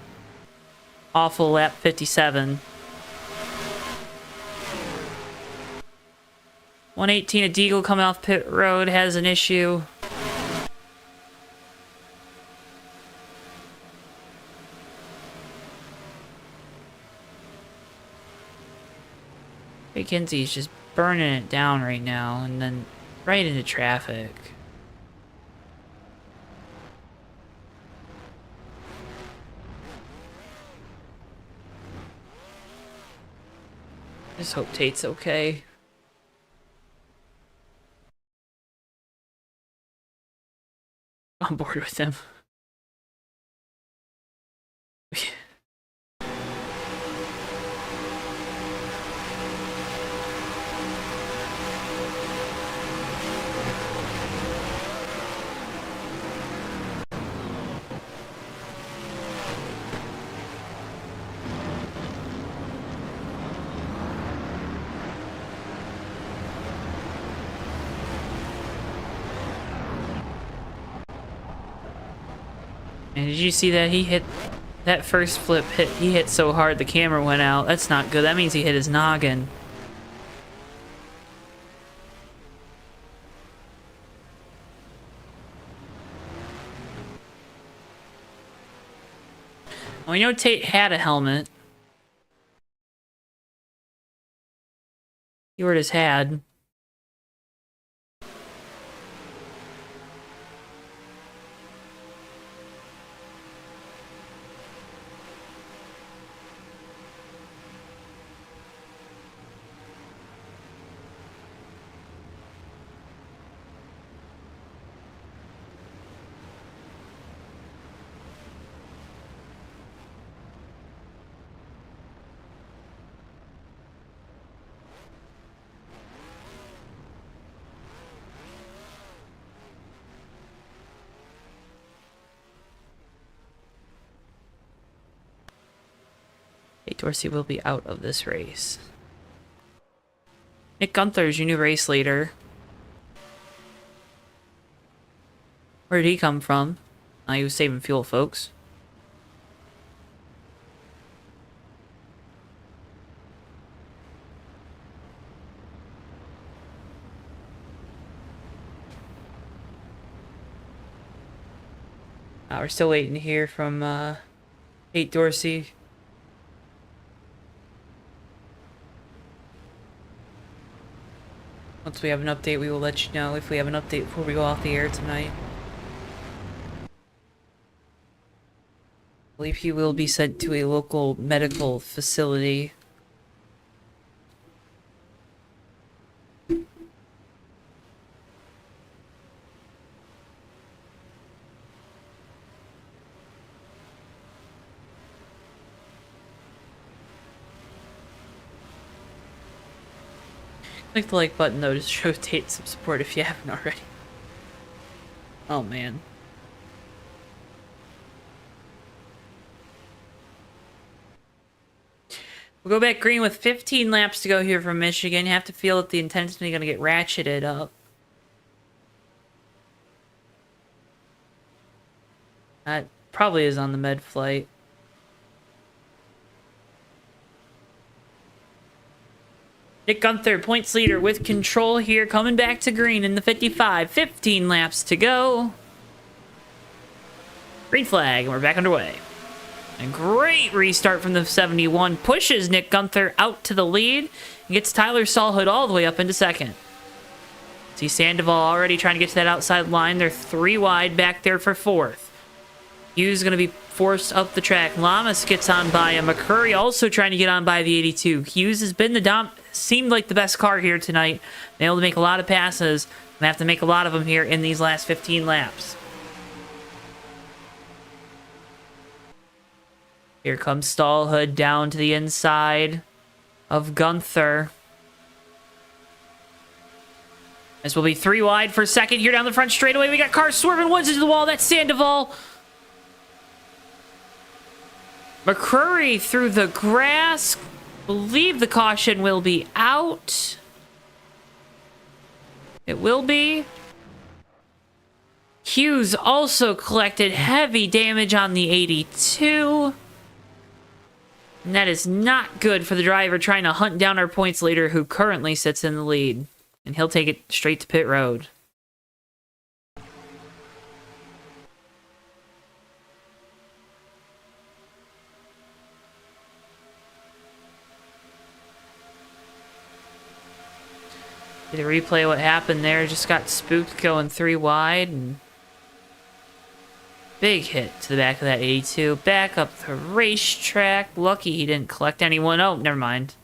Awful lap 57. 118, a Deagle coming off pit road has an issue. McKenzie's just burning it down right now, and then right into traffic. Just hope Tate's okay. On board with him. And did you see that he hit that first flip he hit so hard the camera went out? That's not good. That means he hit his noggin. We know Tate had a helmet. He wore his had. Dorsey will be out of this race. Nick Gunther's your new race leader. Where did he come from? He was saving fuel, folks. We're still waiting to hear from Nate Dorsey. Once we have an update, we will let you know if we have an update before we go off the air tonight. I believe he will be sent to a local medical facility. Click the like button though to show Tate some support if you haven't already. Oh man. We'll go back green with 15 laps to go here from Michigan. You have to feel that the intensity is going to get ratcheted up. That probably is on the med flight. Nick Gunther, points leader with control here, coming back to green in the 55. 15 laps to go. Green flag, and we're back underway. A great restart from the 71. Pushes Nick Gunther out to the lead. And gets Tyler Stallhood all the way up into second. See Sandoval already trying to get to that outside line. They're 3 wide back there for 4th. Hughes going to be forced up the track. Lamas gets on by him. McCurry also trying to get on by the 82. Hughes has been the seemed like the best car here tonight. Been able to make a lot of passes. Gonna have to make a lot of them here in these last 15 laps. Here comes Stallhood down to the inside of Gunther. This will be 3 wide for second here down the front straightaway. We got cars swerving Woods into the wall. That's Sandoval. McCurry through the grass. Believe the caution will be out. It will be. Hughes also collected heavy damage on the 82. And that is not good for the driver trying to hunt down our points leader who currently sits in the lead. And he'll take it straight to pit road. Did a replay what happened there. Just got spooked going 3 wide. And big hit to the back of that 82. Back up the racetrack. Lucky he didn't collect anyone. Oh, never mind.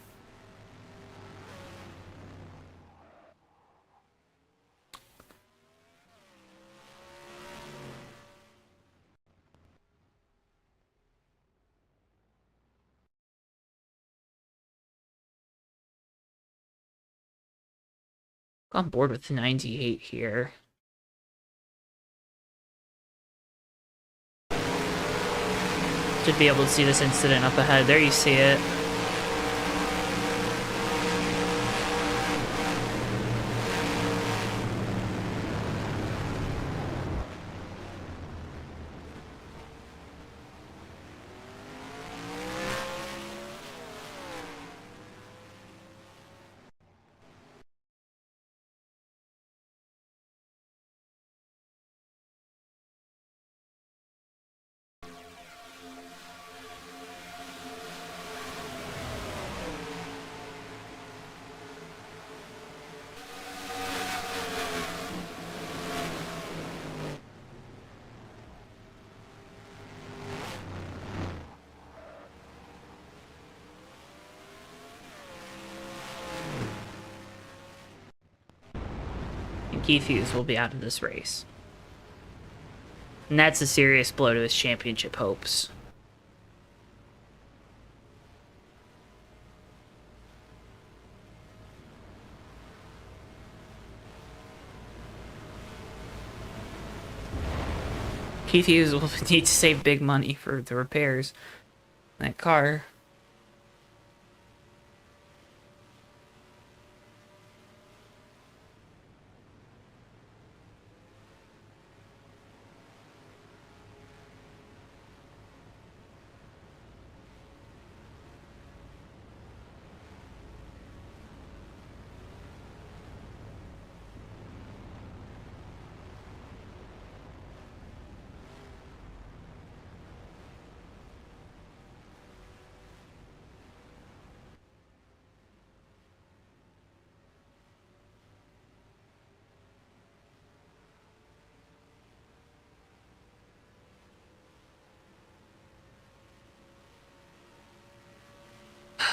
On board with 98 here. Should be able to see this incident up ahead. There you see it. Keith Hughes will be out of this race. And that's a serious blow to his championship hopes. Keith Hughes will need to save big money for the repairs on that car.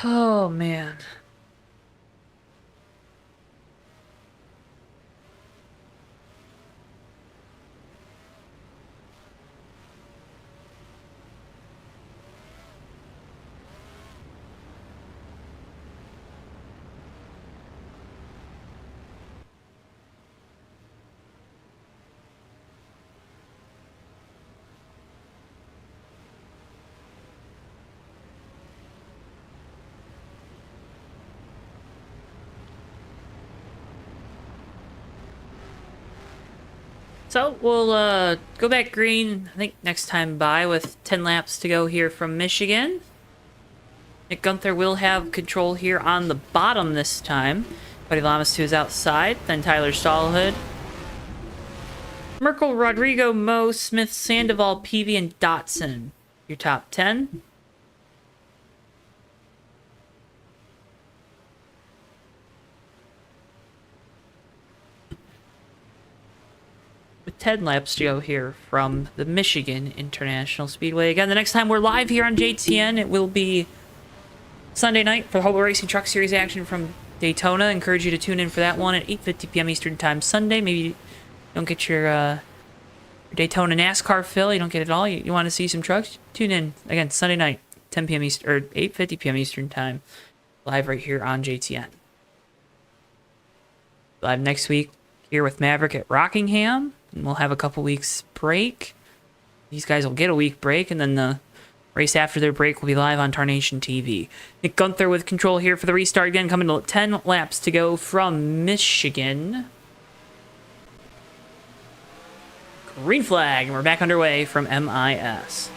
Oh, man. So we'll go back green, I think, next time by with 10 laps to go here from Michigan. Nick Gunther will have control here on the bottom this time. Buddy Lamas to his outside, then Tyler Stallhood. Merkel, Rodrigo, Moe, Smith, Sandoval, Peavy, and Dotson. Your top 10. With 10 laps to go here from the Michigan International Speedway. Again, the next time we're live here on JTN, it will be Sunday night for the Hobo Racing Truck Series action from Daytona. I encourage you to tune in for that one at 8:50 p.m. Eastern Time Sunday. Maybe you don't get your Daytona NASCAR fill. You don't get it all. You want to see some trucks? Tune in again Sunday night, 10 p.m. Eastern or 8:50 p.m. Eastern Time, live right here on JTN. Live next week here with Maverick at Rockingham, and we'll have a couple weeks break. These guys will get a week break, and then the race after their break will be live on Tarnation TV. Nick Gunther with control here for the restart again, coming to 10 laps to go from Michigan. Green flag, and we're back underway from MIS.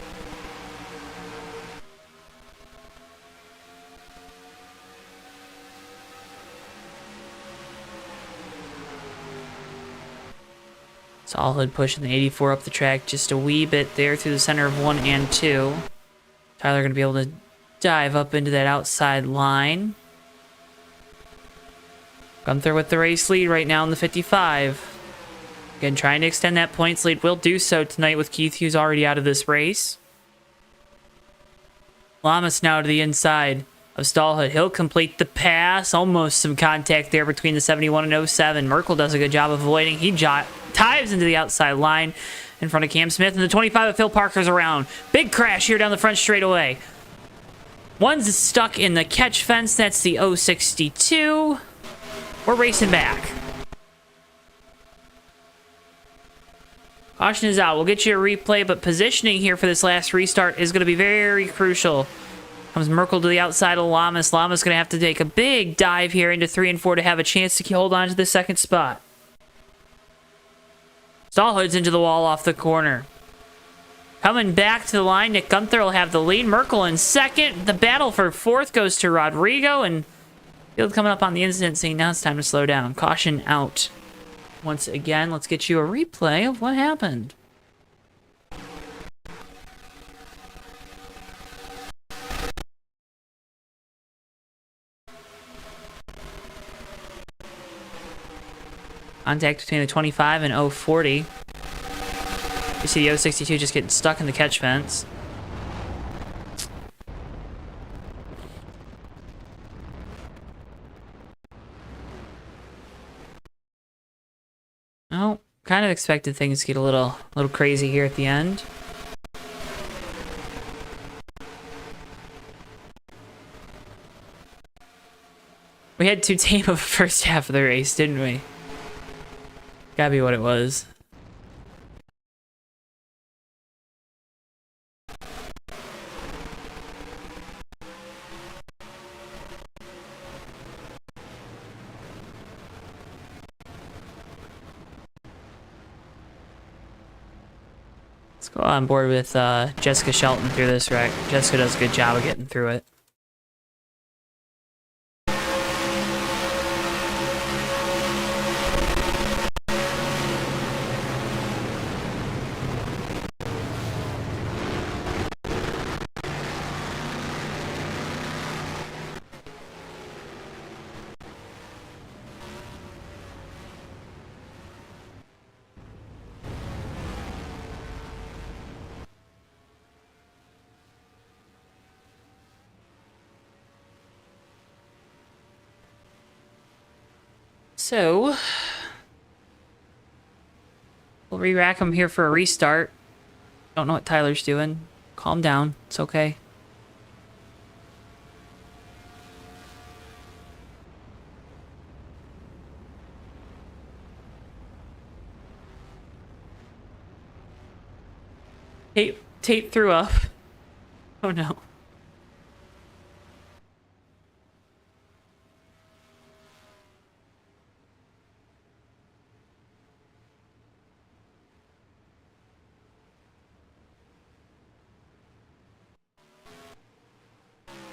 Solid pushing the 84 up the track just a wee bit there through the center of 1 and 2. Tyler going to be able to dive up into that outside line. Gunther with the race lead right now in the 55. Again, trying to extend that points lead. Will do so tonight with Keith Hughes already out of this race. Lamas now to the inside of Stallhood. He'll complete the pass. Almost some contact there between the 71 and 07. Merkel does a good job of avoiding. He dives into the outside line in front of Cam Smith. And the 25 of Phil Parker's around. Big crash here down the front straightaway. One's stuck in the catch fence. That's the 062. We're racing back. Caution is out. We'll get you a replay, but positioning here for this last restart is going to be very crucial. Comes Merkel to the outside of Lamas. Lamas going to have to take a big dive here into 3 and 4 to have a chance to hold on to the second spot. Stallhood's into the wall off the corner. Coming back to the line, Nick Gunther will have the lead. Merkel in second. The battle for fourth goes to Rodrigo, and Field coming up on the incident scene. Now it's time to slow down. Caution out. Once again, let's get you a replay of what happened. Contact between the 25 and 040. You see the 062 just getting stuck in the catch fence. Oh, kind of expected things to get a little crazy here at the end. We had too tame of a first half of the race, didn't we? Gotta be what it was. Let's go on board with Jessica Shelton through this wreck. Jessica does a good job of getting through it. So, we'll re-rack him here for a restart. Don't know what Tyler's doing. Calm down. It's okay. Tape threw up. Oh no.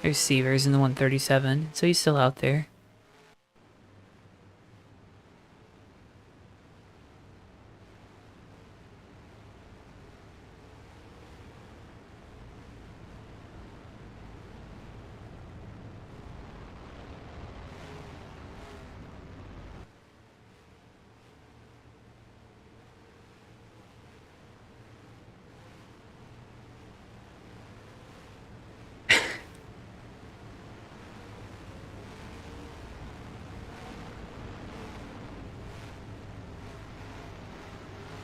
There's Severs in the 137, so he's still out there.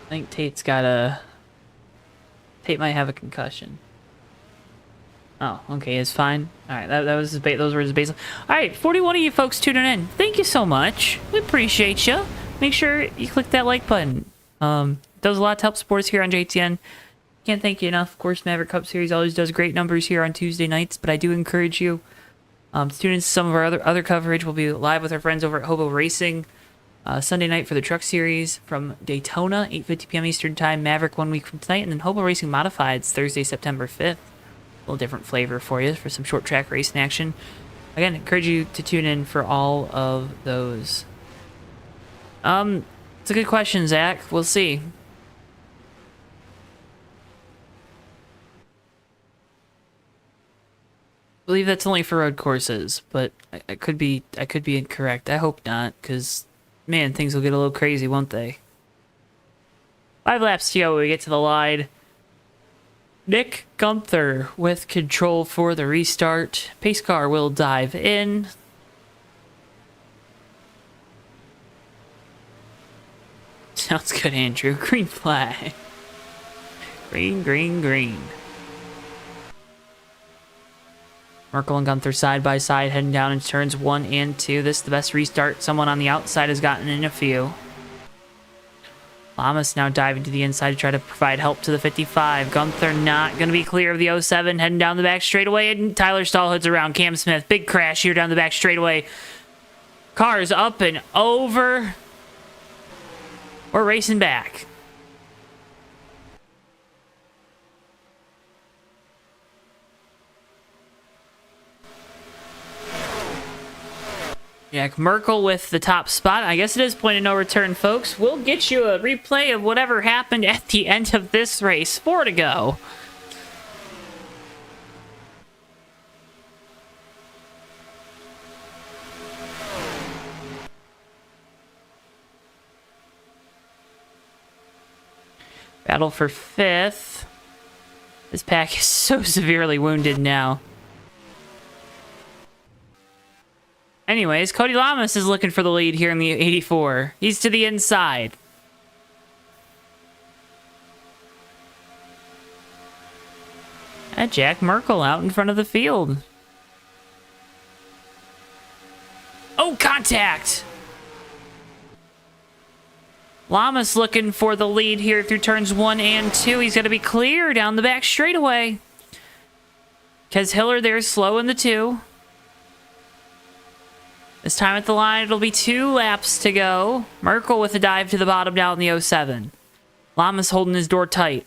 I think Tate might have a concussion. Oh, okay, it's fine. Alright, that was his those were his baseline. Alright, 41 of you folks tuning in. Thank you so much. We appreciate you. Make sure you click that like button. Does a lot to help support us here on JTN. Can't thank you enough. Of course, Maverick Cup Series always does great numbers here on Tuesday nights, but I do encourage you to tune in to some of our other coverage. We'll be live with our friends over at Hobo Racing. Sunday night for the Truck Series from Daytona, 8:50 p.m. Eastern Time, Maverick 1 week from tonight, and then Hobo Racing Modifieds Thursday, September 5th. A little different flavor for you for some short track racing action. Again, encourage you to tune in for all of those. It's a good question, Zach. We'll see. I believe that's only for road courses, but I could be incorrect. I hope not, because man, things will get a little crazy, won't they? 5 laps to go when we get to the line. Nick Gunther with control for the restart. Pace car will dive in. Sounds good, Andrew. Green flag. Green, green, green. Merkel and Gunther side by side, heading down into turns 1 and 2. This is the best restart someone on the outside has gotten in a few. Lamas now diving to the inside to try to provide help to the 55. Gunther not going to be clear of the 07, heading down the back straightaway, and Tyler Stallhood's around. Cam Smith, big crash here down the back straightaway. Cars up and over. We're racing back. Jack Merkel with the top spot. I guess it is point of no return, folks. We'll get you a replay of whatever happened at the end of this race. 4 to go. Battle for 5th. This pack is so severely wounded now. Anyways, Cody Lamas is looking for the lead here in the 84. He's to the inside. And Jack Merkel out in front of the field. Oh, contact! Lamas looking for the lead here through turns 1 and 2. He's going to be clear down the back straightaway. Kez Hiller there slow in the 2. This time at the line, it'll be 2 laps to go. Merkel with a dive to the bottom down in the 07. Lamas holding his door tight.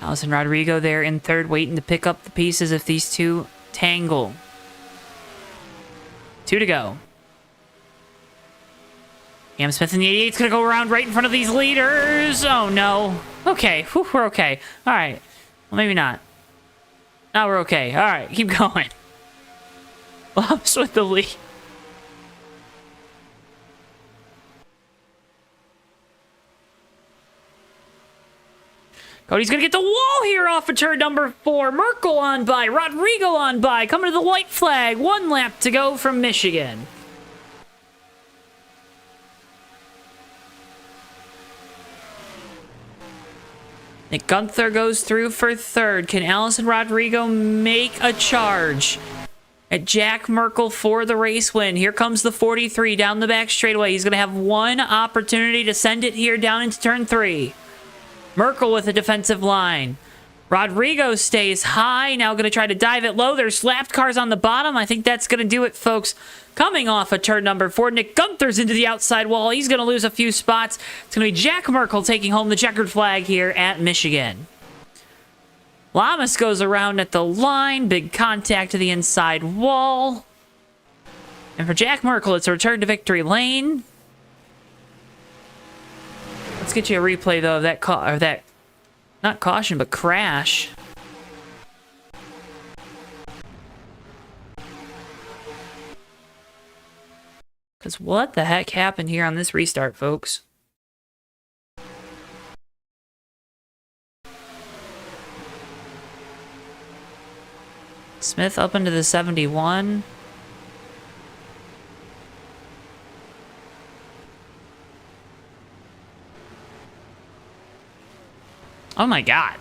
Allison Rodrigo there in 3rd, waiting to pick up the pieces if these two tangle. 2 to go. Cam Smith in the 88's going to go around right in front of these leaders. Oh, no. Okay. Whew, we're okay. All right. Well, maybe not. No, we're okay. All right. Keep going. Lamas with the lead. Cody's going to get the wall here off of turn number 4. Merkel on by. Rodrigo on by. Coming to the white flag. 1 lap to go from Michigan. Nick Gunther goes through for 3rd. Can Allison Rodrigo make a charge at Jack Merkel for the race win? Here comes the 43 down the back straightaway. He's going to have 1 opportunity to send it here down into turn 3. Merkel with a defensive line. Rodrigo stays high. Now going to try to dive it low. There's slapped cars on the bottom. I think that's going to do it, folks. Coming off of turn number 4, Nick Gunther's into the outside wall. He's going to lose a few spots. It's going to be Jack Merkel taking home the checkered flag here at Michigan. Lamas goes around at the line. Big contact to the inside wall. And for Jack Merkel, it's a return to victory lane. Let's get you a replay, though, of that not caution, but crash. Because what the heck happened here on this restart, folks? Smith up into the 71. Oh my God.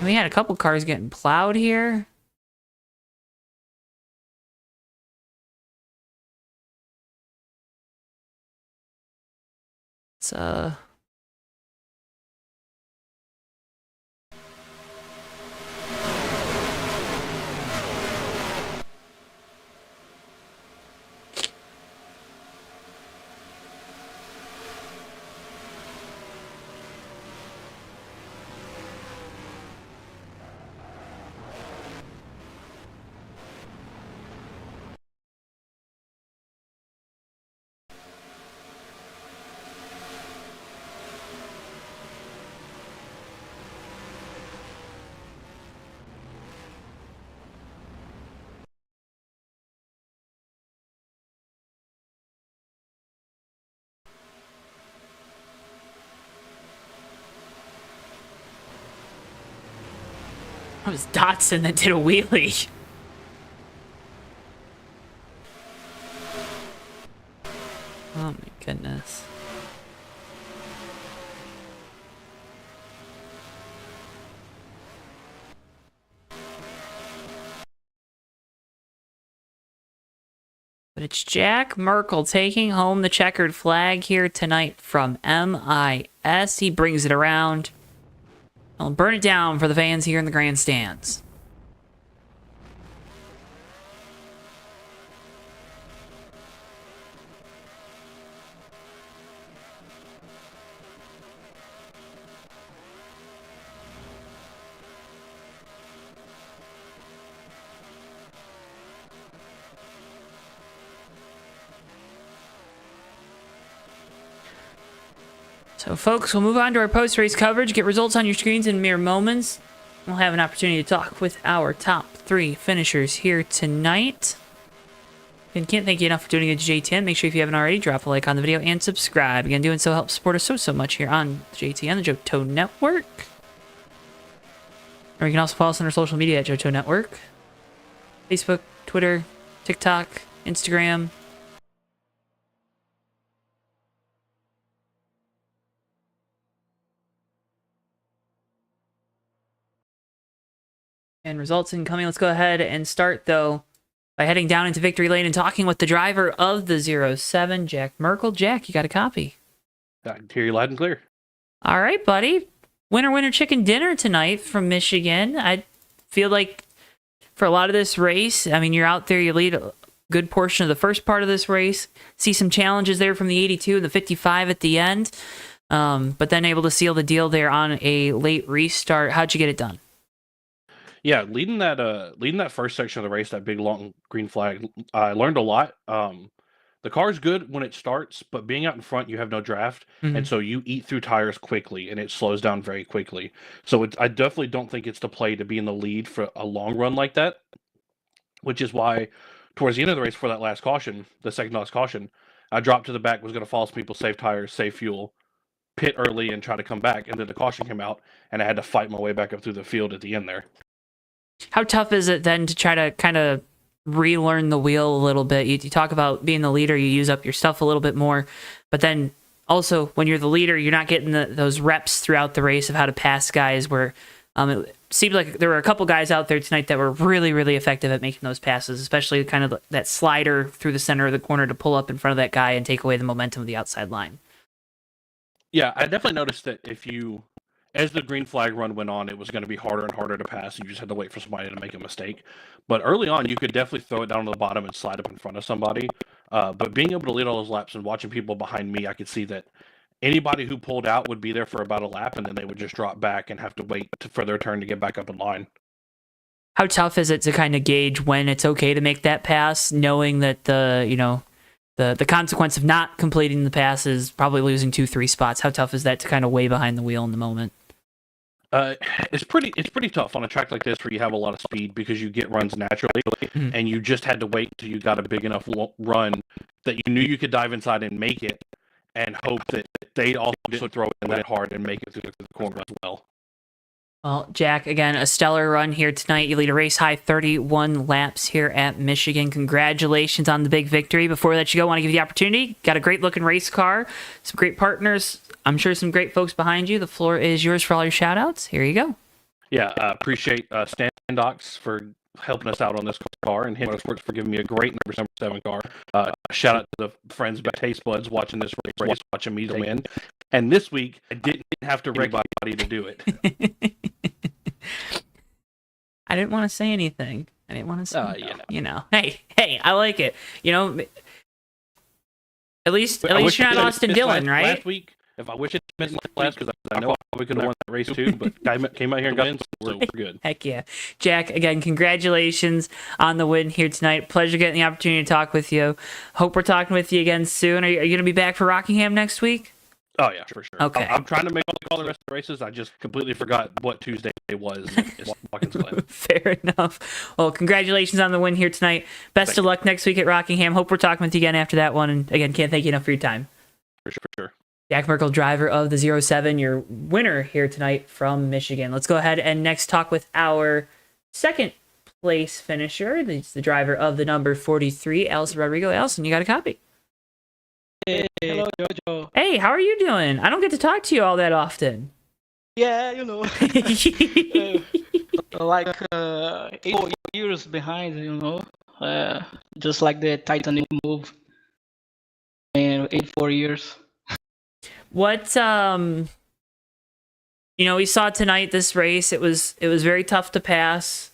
We had a couple cars getting plowed here. It's That was Dotson that did a wheelie. Oh my goodness. But it's Jack Merkel taking home the checkered flag here tonight from MIS. He brings it around. I'll burn it down for the fans here in the grandstands. So, folks, we'll move on to our post-race coverage. Get results on your screens in mere moments. We'll have an opportunity to talk with our top 3 finishers here tonight. And can't thank you enough for tuning in to JTN. Make sure if you haven't already, drop a like on the video and subscribe. Again, doing so helps support us so much here on JTN, the JoeTowNetwork. Or you can also follow us on our social media at JoeTowNetwork. Facebook, Twitter, TikTok, Instagram. And results incoming. Let's go ahead and start, though, by heading down into victory lane and talking with the driver of the 07, Jack Merkel. Jack, you got a copy? I can hear you loud and clear. All right, buddy. Winner, winner, chicken dinner tonight from Michigan. I feel like for a lot of this race, I mean, you're out there, you lead a good portion of the first part of this race. See some challenges there from the 82 and the 55 at the end. But then able to seal the deal there on a late restart. How'd you get it done? Yeah, leading that first section of the race, that big long green flag, I learned a lot. The car's good when it starts, but being out in front, you have no draft, and so you eat through tires quickly, and it slows down very quickly. So I definitely don't think it's the play to be in the lead for a long run like that, which is why towards the end of the race for that last caution, the second last caution, I dropped to the back, was going to follow some people, save tires, save fuel, pit early, and try to come back, and then the caution came out, and I had to fight my way back up through the field at the end there. How tough is it then to try to kind of relearn the wheel a little bit? You talk about being the leader, you use up your stuff a little bit more, but then also when you're the leader, you're not getting those reps throughout the race of how to pass guys where it seemed like there were a couple guys out there tonight that were really, really effective at making those passes, especially kind of that slider through the center of the corner to pull up in front of that guy and take away the momentum of the outside line. Yeah, I definitely noticed that as the green flag run went on, it was going to be harder and harder to pass. You just had to wait for somebody to make a mistake. But early on, you could definitely throw it down to the bottom and slide up in front of somebody. But being able to lead all those laps and watching people behind me, I could see that anybody who pulled out would be there for about a lap, and then they would just drop back and have to wait for their turn to get back up in line. How tough is it to kind of gauge when it's okay to make that pass, knowing that the consequence of not completing the pass is probably losing 2-3 spots? How tough is that to kind of way behind the wheel in the moment? It's pretty tough on a track like this where you have a lot of speed because you get runs naturally, and you just had to wait until you got a big enough run that you knew you could dive inside and make it, and hope that they also throw it that hard and make it through the corner as well. Well, Jack, again, a stellar run here tonight. You lead a race-high 31 laps here at Michigan. Congratulations on the big victory. Before that, you go, I want to give you the opportunity. Got a great-looking race car, some great partners. I'm sure some great folks behind you. The floor is yours for all your shout-outs. Here you go. Yeah, appreciate Standox for helping us out on this car, and Him Motorsports for giving me a great number 7 car. Shout out to the friends back Taste Buds watching this race, watching me win. And this week, I didn't have to reg anybody to do it. I didn't want to say anything. I didn't want to say, Hey, I like it. At least you're not Austin Dillon, right? Last week, if I wish it missed last, because I know we could have won that race too, but came out here and got in, so we're good. Heck yeah. Jack, again, congratulations on the win here tonight. Pleasure getting the opportunity to talk with you. Hope we're talking with you again soon. Are you going to be back for Rockingham next week? Oh, yeah, for sure. Okay. I'm trying to make all the rest of the races. I just completely forgot what Tuesday was. Watkins Glen. Fair enough. Well, congratulations on the win here tonight. Best of luck next week at Rockingham. Hope we're talking with you again after that one. And again, can't thank you enough for your time. For sure. Jack Merkel, driver of the 07, your winner here tonight from Michigan. Let's go ahead and next talk with our second place finisher. It's the driver of the number 43, Allison Rodrigo. Allison, you got a copy? Hey, hello, Jojo. Hey, how are you doing? I don't get to talk to you all that often. Yeah, like 8 years behind, just like the Titanic move in 4 years. What we saw tonight this race. It was very tough to pass.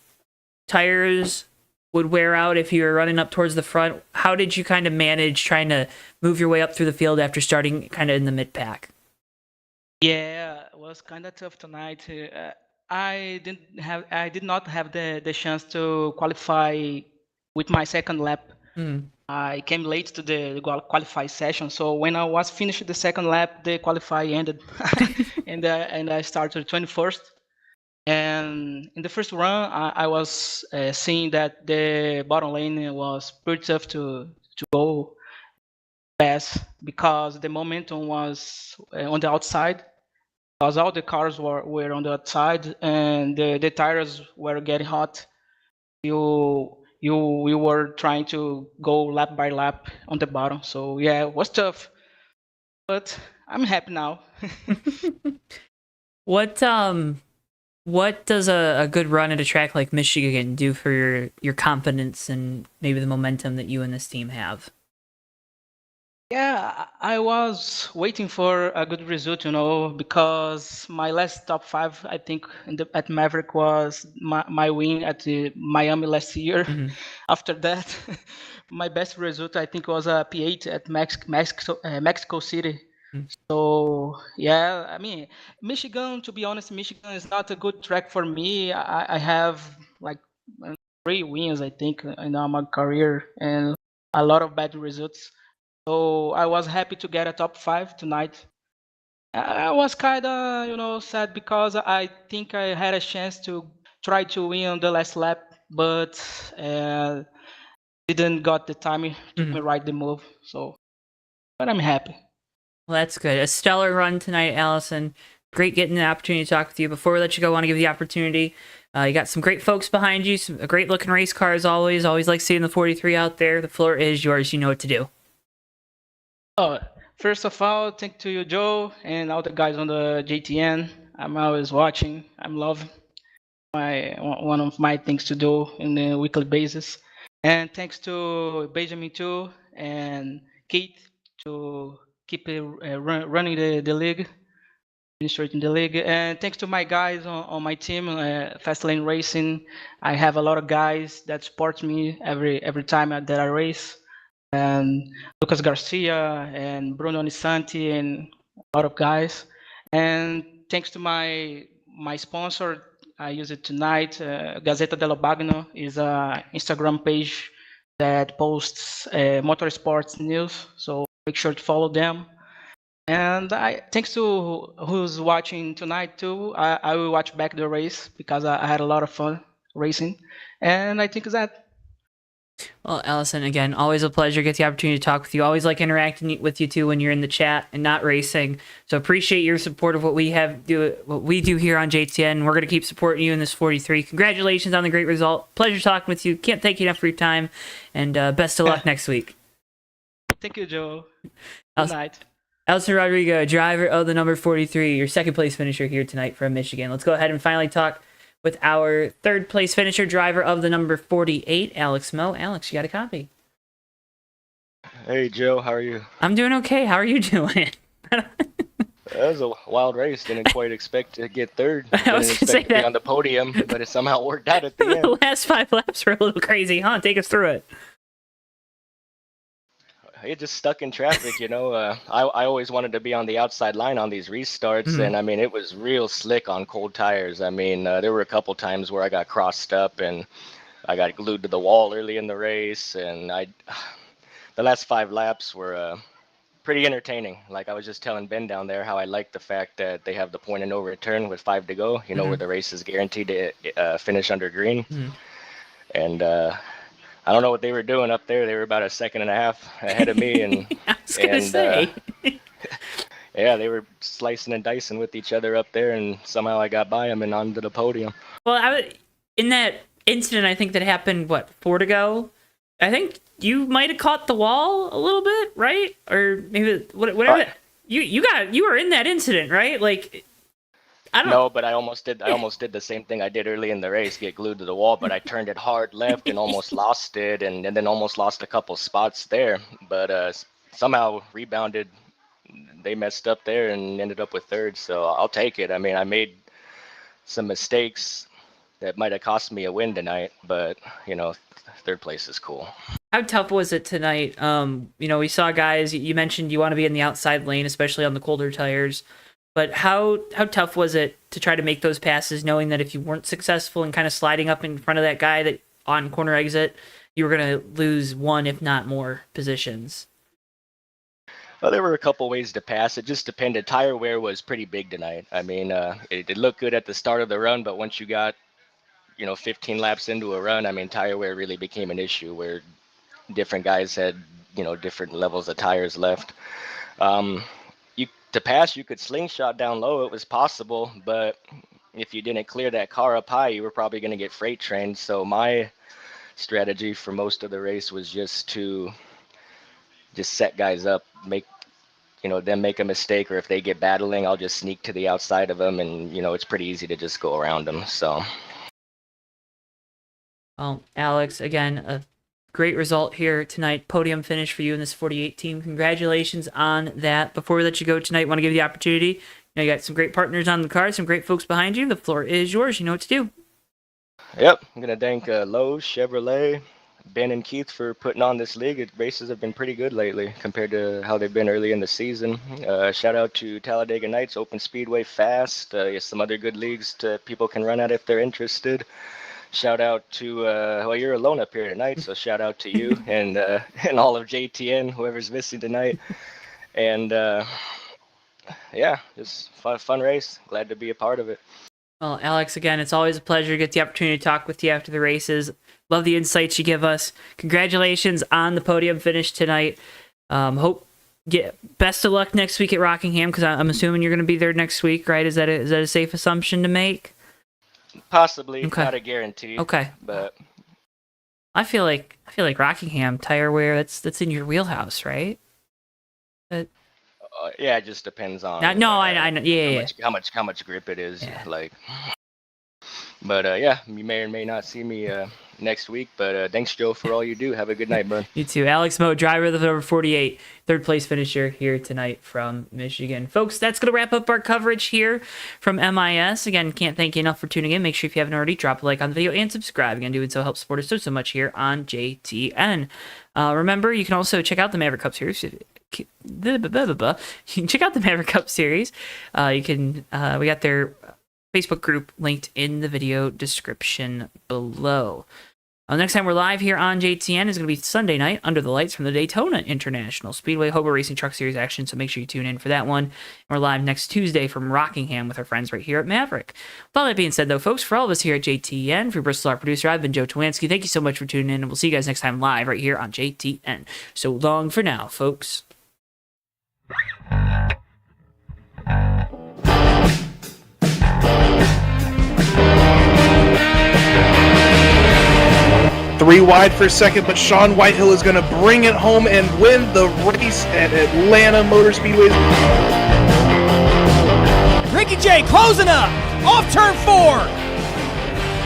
Tires would wear out if you were running up towards the front. How did you kind of manage trying to move your way up through the field after starting kind of in the mid pack? Yeah, it was kind of tough tonight. I did not have the chance to qualify with my second lap. I came late to the qualify session, so when I was finished the second lap, the qualify ended, and I started 21st. And in the first run, I was seeing that the bottom lane was pretty tough to go fast because the momentum was on the outside, because all the cars were on the outside and the tires were getting hot. You were trying to go lap by lap on the bottom. So yeah, it was tough, but I'm happy now. What does a good run at a track like Michigan do for your confidence and maybe the momentum that you and this team have? Yeah, I was waiting for a good result, because my last top 5, I think, at Maverick was my win at the Miami last year. After that, my best result, I think, was a P8 at Mexico City. So, yeah, I mean, Michigan, to be honest, Michigan is not a good track for me. I have like 3 wins, I think, in my career and a lot of bad results. So I was happy to get a top 5 tonight. I was kind of, sad because I think I had a chance to try to win on the last lap, but didn't got the time to ride the move. So, but I'm happy. Well, that's good. A stellar run tonight, Allison. Great getting the opportunity to talk with you. Before we let you go, I want to give you the opportunity. You got some great folks behind you, a great looking race car as always. Always like seeing the 43 out there. The floor is yours. You know what to do. Oh, first of all, thank to you, Joe, and all the guys on the JTN. I'm always watching. I'm loving one of my things to do in the weekly basis. And thanks to Benjamin too and Keith to keep running the league, administrating the league. And thanks to my guys on my team, Fastlane Racing. I have a lot of guys that support me every time that I race. And Lucas Garcia and Bruno Nisanti and a lot of guys. And thanks to my sponsor, I use it tonight. Gazeta dello Bagno is an Instagram page that posts motorsports news. So make sure to follow them. And thanks to who's watching tonight too. I will watch back the race because I had a lot of fun racing. And I think that. Well, Allison, again, always a pleasure. Get the opportunity to talk with you. Always like interacting with you too when you're in the chat and not racing. So appreciate your support of what we do here on JTN. We're going to keep supporting you in this 43. Congratulations on the great result. Pleasure talking with you. Can't thank you enough for your time. And best of luck next week. Thank you, Joe. Good night. Allison Rodrigo, driver of the number 43, your second place finisher here tonight from Michigan. Let's go ahead and finally talk with our third place finisher, driver of the number 48, Alex Moe. Alex, you got a copy. Hey, Joe, how are you? I'm doing okay. How are you doing? That was a wild race. Didn't quite expect to get third. I was going to say to be on the podium, but it somehow worked out at the end. The last 5 laps were a little crazy, huh? Take us through it. It just stuck in traffic, I always wanted to be on the outside line on these restarts, and I mean, it was real slick on cold tires. I mean, there were a couple times where I got crossed up and I got glued to the wall early in the race, and the last 5 laps were pretty entertaining. Like I was just telling Ben down there how I like the fact that they have the point of no return with 5 to go, where the race is guaranteed to finish under green. And I don't know what they were doing up there. They were about a second and a half ahead of me, and I was gonna say. Yeah, they were slicing and dicing with each other up there, and somehow I got by them and onto the podium. Well, in that incident, I think that happened 4 to go. I think you might have caught the wall a little bit, right? Or maybe whatever. You were in that incident, right? Like, No, but I almost did the same thing I did early in the race, get glued to the wall, but I turned it hard left and almost lost it, and then almost lost a couple spots there. But somehow rebounded. They messed up there and ended up with third, so I'll take it. I mean, I made some mistakes that might have cost me a win tonight, but third place is cool. How tough was it tonight? We saw guys, you mentioned you want to be in the outside lane, especially on the colder tires. But how tough was it to try to make those passes, knowing that if you weren't successful and kind of sliding up in front of that guy that on corner exit, you were going to lose one, if not more, positions? Well, there were a couple ways to pass. It just depended. Tire wear was pretty big tonight. I mean, it looked good at the start of the run, but once you got 15 laps into a run, I mean, tire wear really became an issue where different guys had, different levels of tires left. To pass, you could slingshot down low. It was possible, but if you didn't clear that car up high, you were probably going to get freight trained. So my strategy for most of the race was just to set guys up, make them make a mistake, or if they get battling, I'll just sneak to the outside of them, and it's pretty easy to just go around them. So. Well, Alex, again, a great result here tonight. Podium finish for you in this 48 team. Congratulations on that. Before we let you go tonight, want to give you the opportunity. You got some great partners on the car, some great folks behind you. The floor is yours. You know what to do. Yep, I'm going to thank Lowe's, Chevrolet, Ben and Keith for putting on this league. Races have been pretty good lately compared to how they've been early in the season. Shout out to Talladega Nights, Open Speedway, Fast. Some other good leagues people can run at if they're interested. Shout out to, you're alone up here tonight, so shout out to you and all of JTN, whoever's missing tonight. And just fun race. Glad to be a part of it. Well, Alex, again, it's always a pleasure to get the opportunity to talk with you after the races. Love the insights you give us. Congratulations on the podium finish tonight. Best of luck next week at Rockingham, because I'm assuming you're going to be there next week, right? Is that a safe assumption to make? Possibly, okay. Not a guarantee. Okay, but I feel like Rockingham tire wear, that's in your wheelhouse, right? It just depends on. I know. Yeah. How much grip it is, yeah. But you may or may not see me next week. But thanks, Joe, for all you do. Have a good night, bud. You too. Alex Moe, driver of the number 48, third place finisher here tonight from Michigan. Folks, that's going to wrap up our coverage here from MIS. Again, can't thank you enough for tuning in. Make sure if you haven't already, drop a like on the video and subscribe. Again, doing so helps support us so much here on JTN. Remember, you can also check out the Maverick Cup Series. You can check out the Maverick Cup Series. We got their Facebook group linked in the video description below. Next time we're live here on JTN is going to be Sunday night under the lights from the Daytona International Speedway Hobo Racing Truck Series action, so make sure you tune in for that one. We're live next Tuesday from Rockingham with our friends right here at Maverick. With all that being said, though, folks, for all of us here at JTN, for Bristol, our producer, I've been JoeTowNetwork. Thank you so much for tuning in, and we'll see you guys next time live right here on JTN. So long for now, folks. Three wide for second, but Sean Whitehill is going to bring it home and win the race at Atlanta Motor Speedway. Ricky J closing up off turn 4.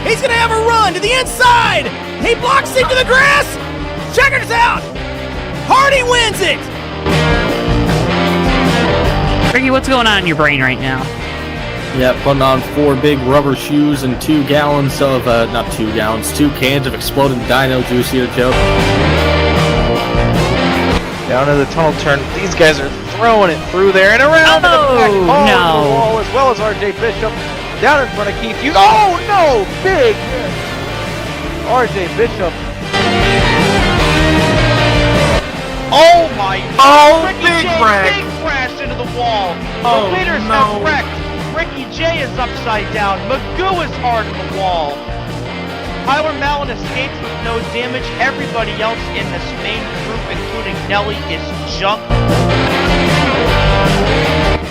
He's going to have a run to the inside. He blocks into the grass. Checkers out. Hardy wins it. Ricky, what's going on in your brain right now? Yeah, putting on 4 big rubber shoes and 2 gallons of, 2 gallons, 2 cans of exploding dino juice here, Joe. Down to the tunnel turn. These guys are throwing it through there and around to the back. The wall, as well as RJ Bishop. Down in front of Keith Hughes. Oh, no! Big hit. RJ Bishop. Oh, my. Oh, big wreck. Big crash into the wall. Oh, the leaders have wrecked. Ricky J is upside down. Magoo is hard in the wall. Tyler Mallon escapes with no damage. Everybody else in this main group, including Nelly, is junk.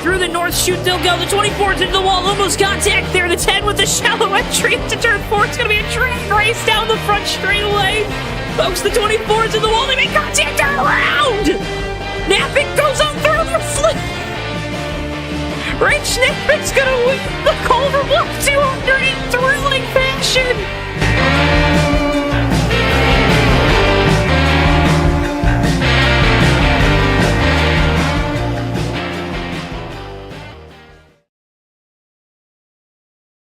Through the north chute they'll go. The 24's into the wall. Almost contact there. The 10 with the shallow entry into turn 4. It's going to be a train race down the front straightaway. Folks, the 24's in the wall. They make contact. Turn around. Napick goes on through the flip. Rich Nick's gonna win the Culver Block 200 in thrilling fashion.